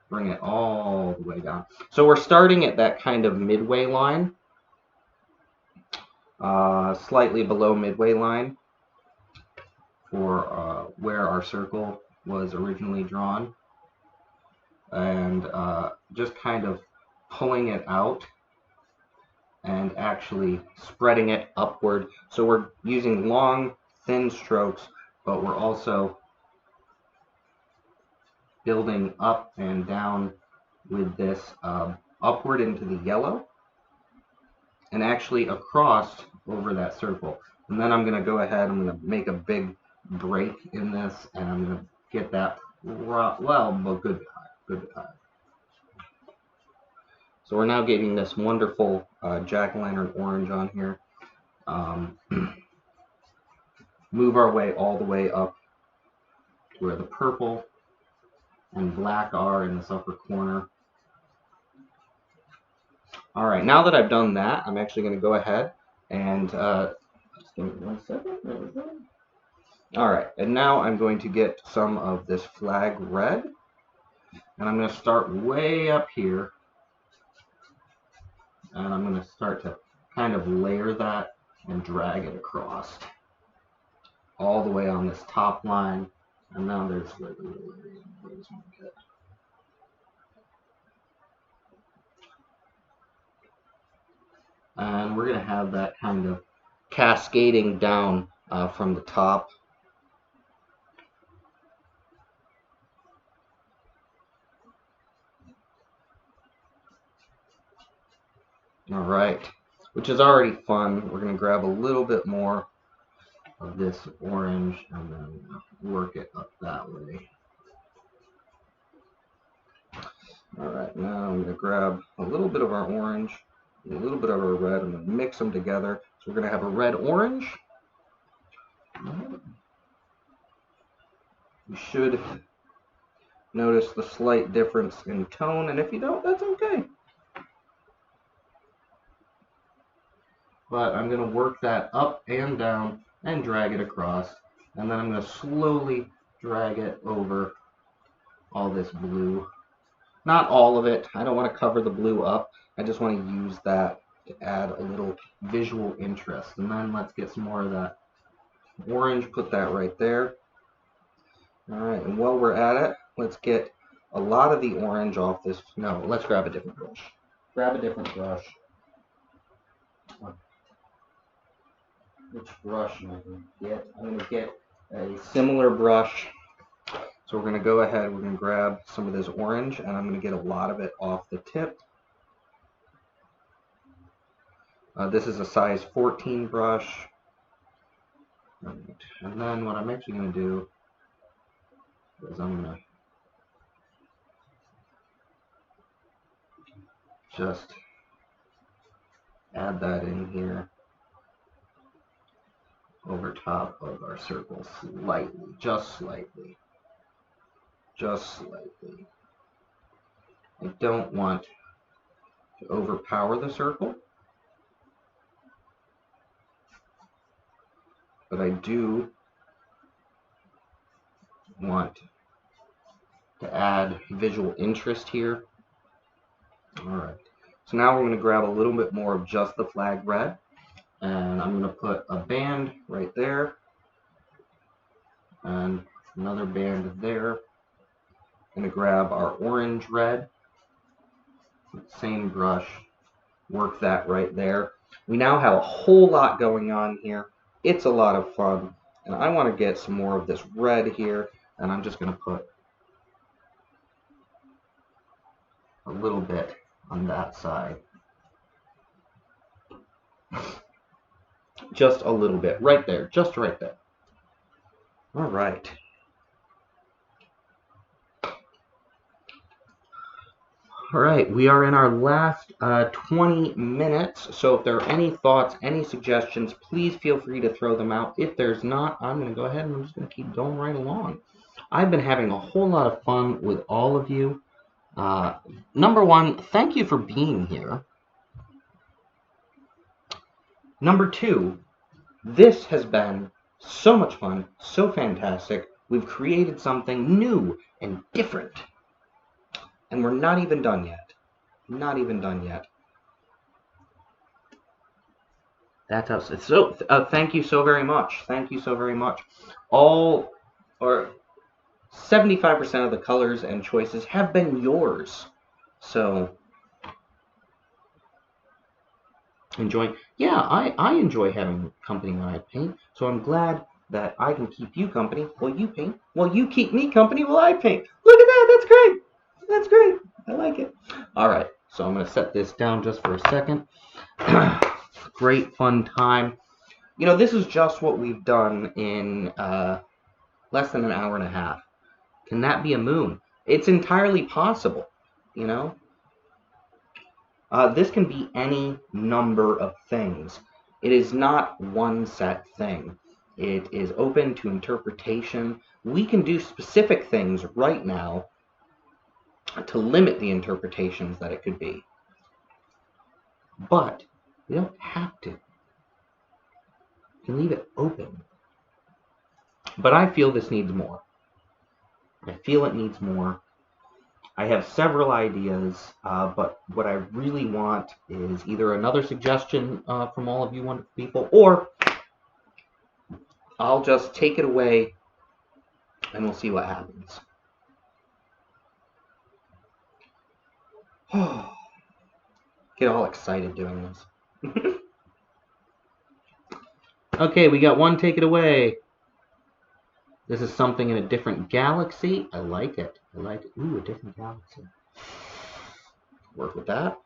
bring it all the way down. So we're starting at that kind of midway line, slightly below midway line for where our circle was originally drawn, and just kind of pulling it out and actually spreading it upward. So we're using long, thin strokes, but we're also building up and down with this upward into the yellow and actually across over that circle. And then I'm going to go ahead, I'm going to make a big break in this, and I'm going to get that well, but good high, good high. So we're now getting this wonderful jack-o'-lantern orange on here. Move our way all the way up to where the purple and black are in this upper corner. All right, now that I've done that, I'm actually going to go ahead and just give me 1 second. There we go. All right, and now I'm going to get some of this flag red, and I'm going to start way up here, and I'm going to start to kind of layer that and drag it across all the way on this top line, and now there's like a little area where this one get. And we're going to have that kind of cascading down from the top. All right, which is already fun. We're going to grab a little bit more of this orange and then work it up that way. All right, now I'm going to grab a little bit of our orange, a little bit of our red, and then mix them together. So we're going to have a red-orange. You should notice the slight difference in tone, and if you don't, that's okay. But I'm going to work that up and down and drag it across, and then I'm going to slowly drag it over all this blue. Not all of it. I don't want to cover the blue up. I just want to use that to add a little visual interest. And then let's get some more of that orange. Put that right there. All right, and while we're at it, let's get a lot of the orange off this. No, let's grab a different brush. Grab a different brush. Which brush am I going to get? I'm going to get a similar brush. So we're going to go ahead, we're going to grab some of this orange, and I'm going to get a lot of it off the tip. This is a size 14 brush. And then what I'm actually going to do is I'm going to just add that in here over top of our circle slightly, just slightly. Just slightly. I don't want to overpower the circle, but I do want to add visual interest here. All right, so now we're going to grab a little bit more of just the flag red, and I'm going to put a band right there, and another band there. I'm going to grab our orange red, same brush, work that right there. We now have a whole lot going on here. It's a lot of fun, and I want to get some more of this red here, and I'm just going to put a little bit on that side. Just a little bit, right there, just right there. All right. All right, we are in our last 20 minutes, so if there are any thoughts, any suggestions, please feel free to throw them out. If there's not, I'm going to go ahead and I'm just going to keep going right along. I've been having a whole lot of fun with all of you. Number one, thank you for being here. Number two, this has been so much fun, so fantastic. We've created something new and different. And we're not even done yet. Not even done yet. That's us. So, thank you so very much. Thank you so very much. All, or 75% of the colors and choices have been yours. So, enjoy. Yeah, I enjoy having company when I paint. So I'm glad that I can keep you company while you paint. While you keep me company while I paint. Look at that. That's great. That's great. I like it. All right, so I'm going to set this down just for a second. Great fun time. You know, this is just what we've done in less than an hour and a half. Can that be a moon? It's entirely possible, you know? This can be any number of things. It is not one set thing. It is open to interpretation. We can do specific things right now to limit the interpretations that it could be. But we don't have to. We can leave it open. But I feel this needs more. I feel it needs more. I have several ideas, but what I really want is either another suggestion from all of you wonderful people, or I'll just take it away and we'll see what happens. Get all excited doing this. Okay, we got one, take it away. This is something in a different galaxy. I like it. I like it. Ooh, a different galaxy. Work with that.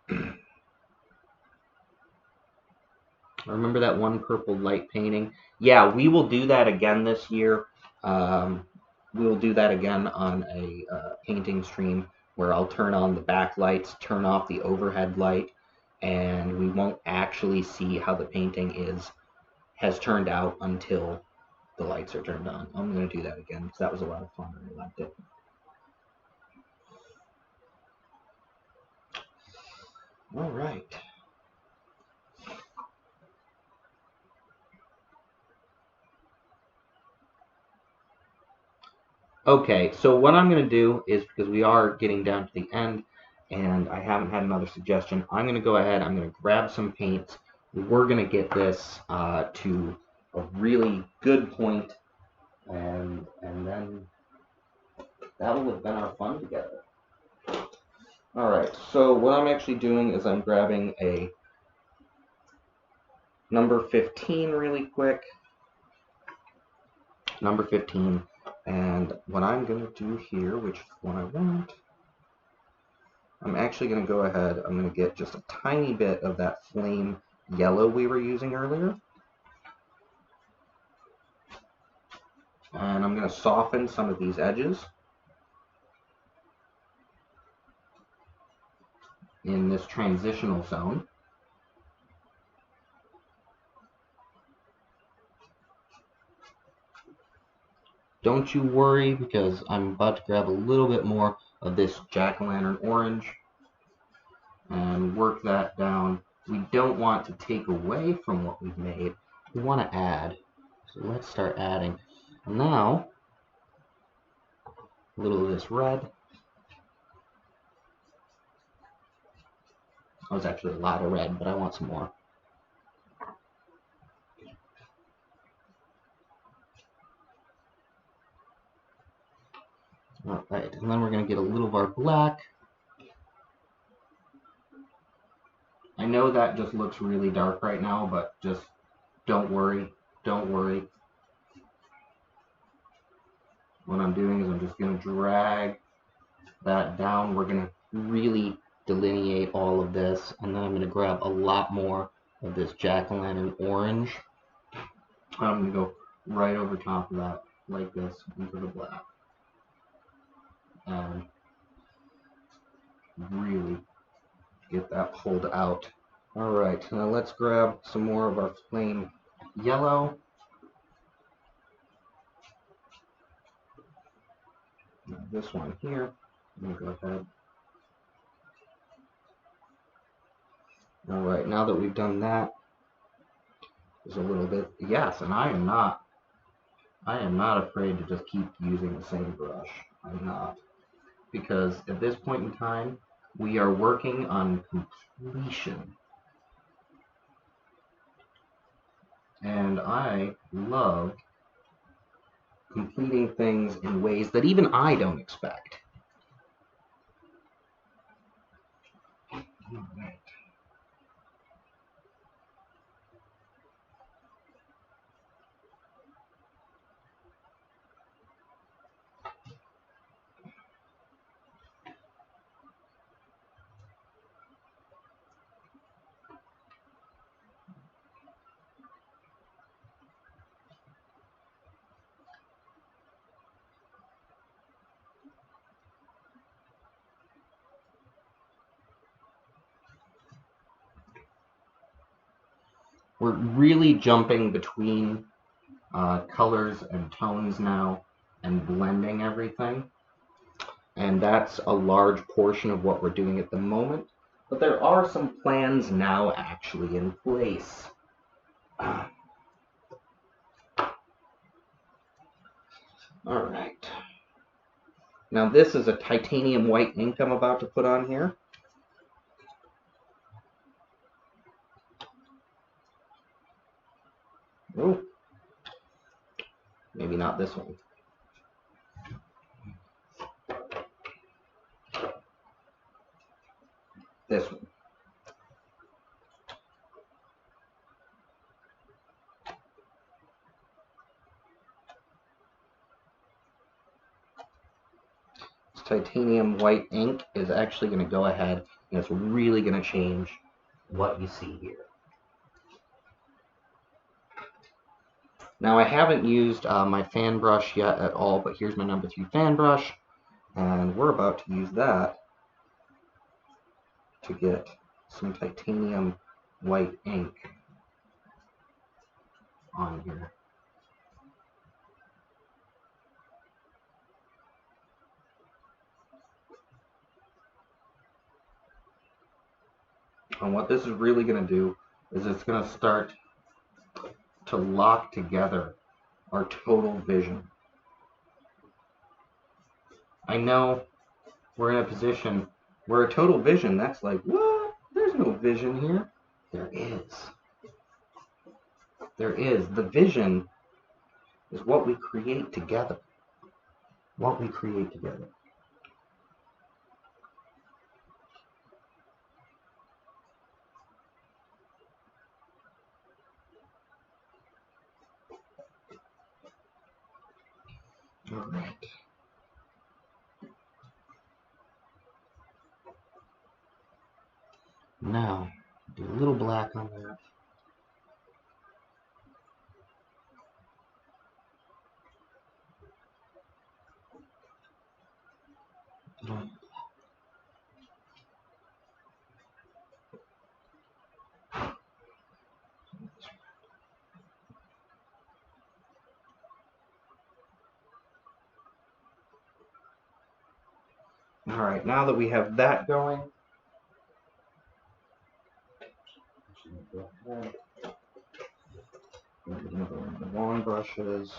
Remember that one purple light painting? Yeah, we will do that again this year. We will do that again on a painting stream where I'll turn on the backlights, turn off the overhead light, and we won't actually see how the painting has turned out until the lights are turned on. I'm going to do that again because that was a lot of fun and I liked it. All right. Okay, so what I'm going to do is, because we are getting down to the end and I haven't had another suggestion, I'm going to go ahead, I'm going to grab some paints. We're going to get this to a really good point, and then that will have been our fun together. Alright, so what I'm actually doing is I'm grabbing a number 15 really quick. Number 15. And what I'm going to do here, which is what I want, I'm actually going to go ahead, I'm going to get just a tiny bit of that flame yellow we were using earlier. And I'm going to soften some of these edges in this transitional zone. Don't you worry, because I'm about to grab a little bit more of this jack-o'-lantern orange and work that down. We don't want to take away from what we've made. We want to add. So let's start adding. Now, a little of this red. That was actually a lot of red, but I want some more. Alright, and then we're going to get a little of our black. I know that just looks really dark right now, but just don't worry. Don't worry. What I'm doing is I'm just going to drag that down. We're going to really delineate all of this, and then I'm going to grab a lot more of this jack-o'-lantern orange. I'm going to go right over top of that, like this, into the black. And really get that pulled out. Alright, now let's grab some more of our flame yellow. Now this one here, I'm going to go ahead. Alright, now that we've done that, there's a little bit, yes, and I am not afraid to just keep using the same brush. I'm not. Because at this point in time, we are working on completion. And I love completing things in ways that even I don't expect. All right. We're really jumping between colors and tones now and blending everything. And that's a large portion of what we're doing at the moment. But there are some plans now actually in place. All right. Now this is a titanium white ink I'm about to put on here. Oh, maybe not this one. This one. This titanium white ink is actually going to go ahead and it's really going to change what you see here. Now I haven't used my fan brush yet at all, but here's my number 3 fan brush, and we're about to use that to get some titanium white ink on here. And what this is really going to do is it's going to start to lock together our total vision. I know we're in a position where a total vision, that's like, what? There's no vision here. There is. There is. The vision is what we create together. What we create together. All right. Now, do a little black on that. All right, now that we have that going, the long brushes.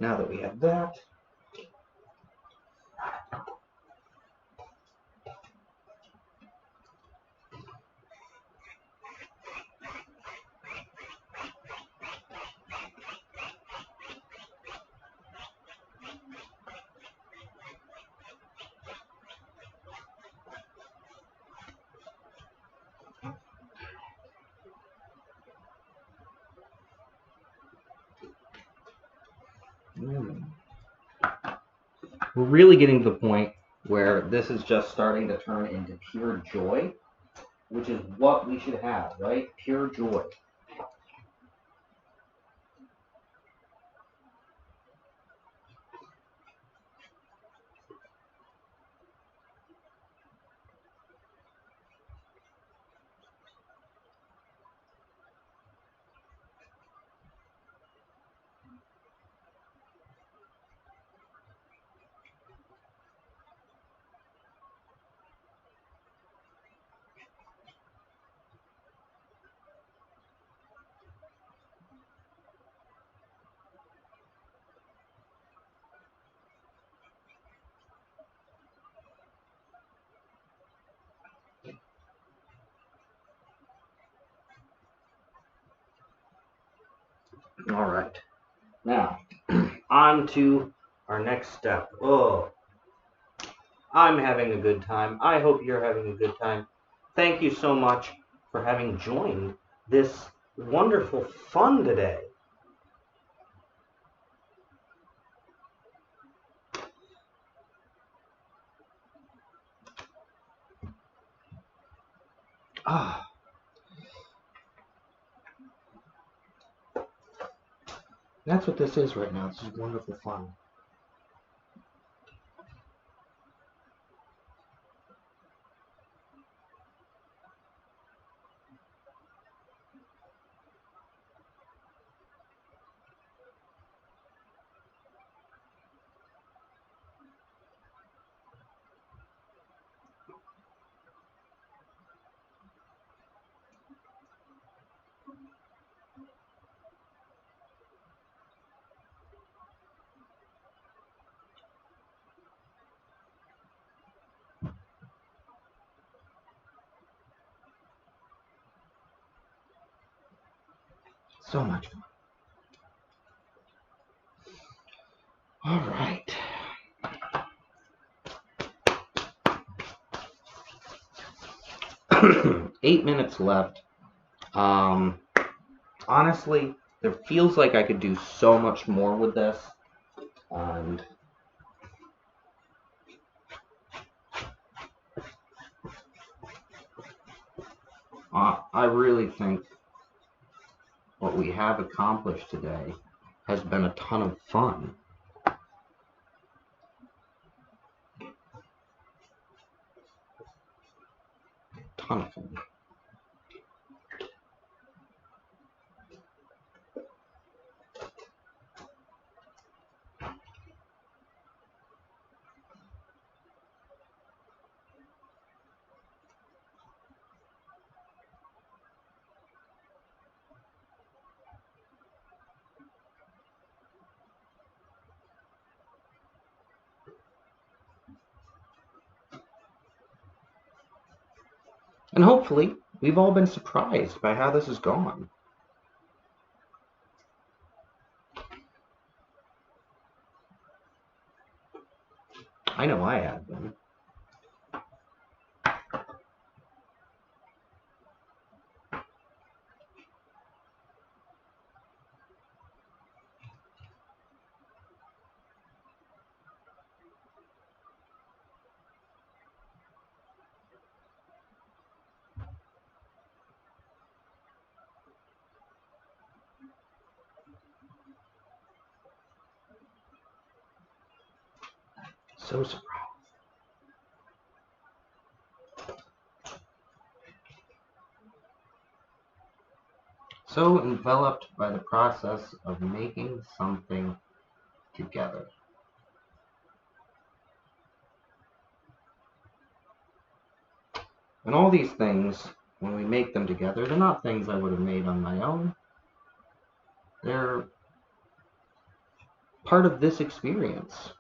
Now that we have that, we're really getting to the point where this is just starting to turn into pure joy, which is what we should have, right? Pure joy. All right, now on to our next step. Oh, I'm having a good time. I hope you're having a good time. Thank you so much for having joined this wonderful fun today. Ah. That's what this is right now. This is wonderful fun. So much fun. All right. Eight minutes left. Honestly, there feels like I could do so much more with this. And I really think what we have accomplished today has been a ton of fun. Ton of fun. And hopefully, we've all been surprised by how this has gone. I know I have been. So surprised. So enveloped by the process of making something together. And all these things, when we make them together, they're not things I would have made on my own. They're part of this experience.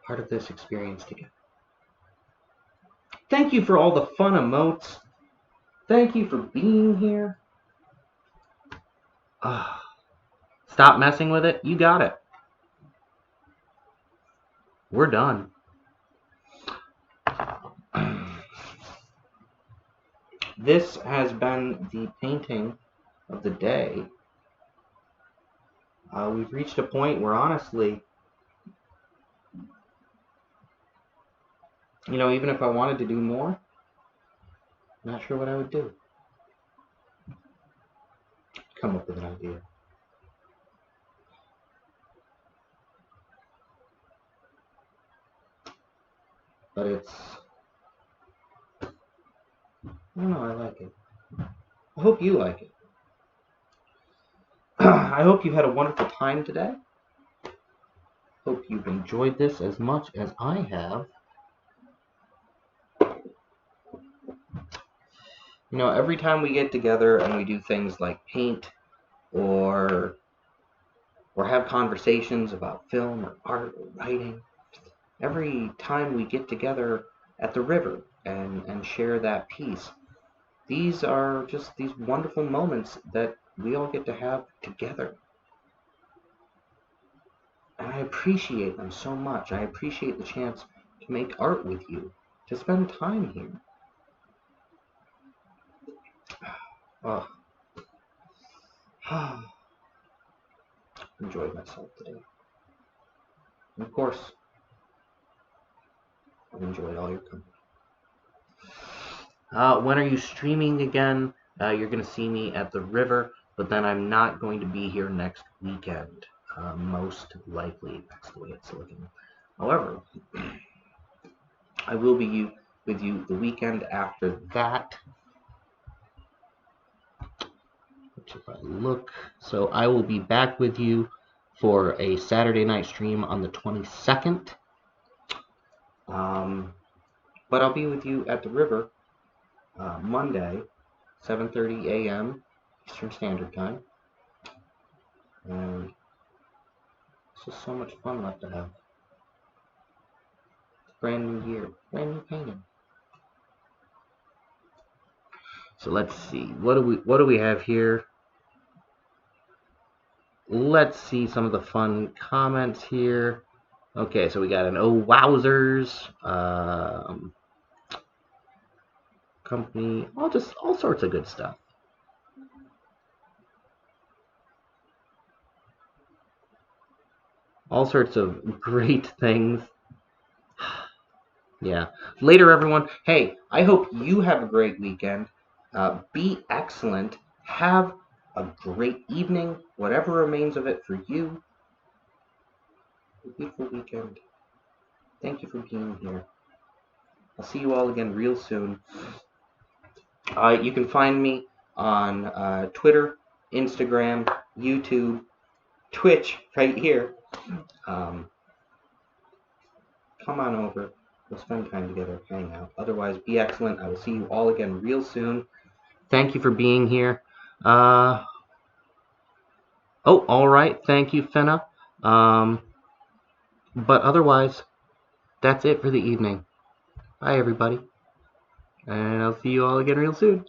Part of this experience together. Thank you for all the fun emotes. Thank you for being here. Stop messing with it. You got it. We're done. This has been the painting of the day. We've reached a point where, honestly, even if I wanted to do more, I'm not sure what I would do. Come up with an idea. But it's, I don't know, I like it. I hope you like it. I hope you've had a wonderful time today. Hope you've enjoyed this as much as I have. Every time we get together and we do things like paint or have conversations about film or art or writing, every time we get together at the river and share that peace. These are just these wonderful moments that we all get to have together. And I appreciate them so much. I appreciate the chance to make art with you, to spend time here. Oh. Enjoyed myself today. And of course, I've enjoyed all your company. When are you streaming again? You're going to see me at the river, but then I'm not going to be here next weekend. Most likely, that's the way it's looking. However, I will be with you the weekend after that. Which if I look, so I will be back with you for a Saturday night stream on the 22nd. But I'll be with you at the river Monday, 7:30 a.m. Eastern Standard Time. And it's just so much fun left to have. It's a brand new year, brand new painting. So let's see, what do we have here? Let's see some of the fun comments here. Okay, so we got an oh wowzers company, all sorts of good stuff. All sorts of great things. Yeah. Later, everyone. Hey, I hope you have a great weekend. Be excellent. Have a great evening, whatever remains of it for you. A beautiful weekend. Thank you for being here. I'll see you all again real soon. You can find me on Twitter, Instagram, YouTube, Twitch, right here. Come on over. We'll spend time together, hang out. Otherwise, be excellent. I will see you all again real soon. Thank you for being here. Oh, all right. Thank you, Finna. But otherwise, that's it for the evening. Bye, everybody. And I'll see you all again real soon.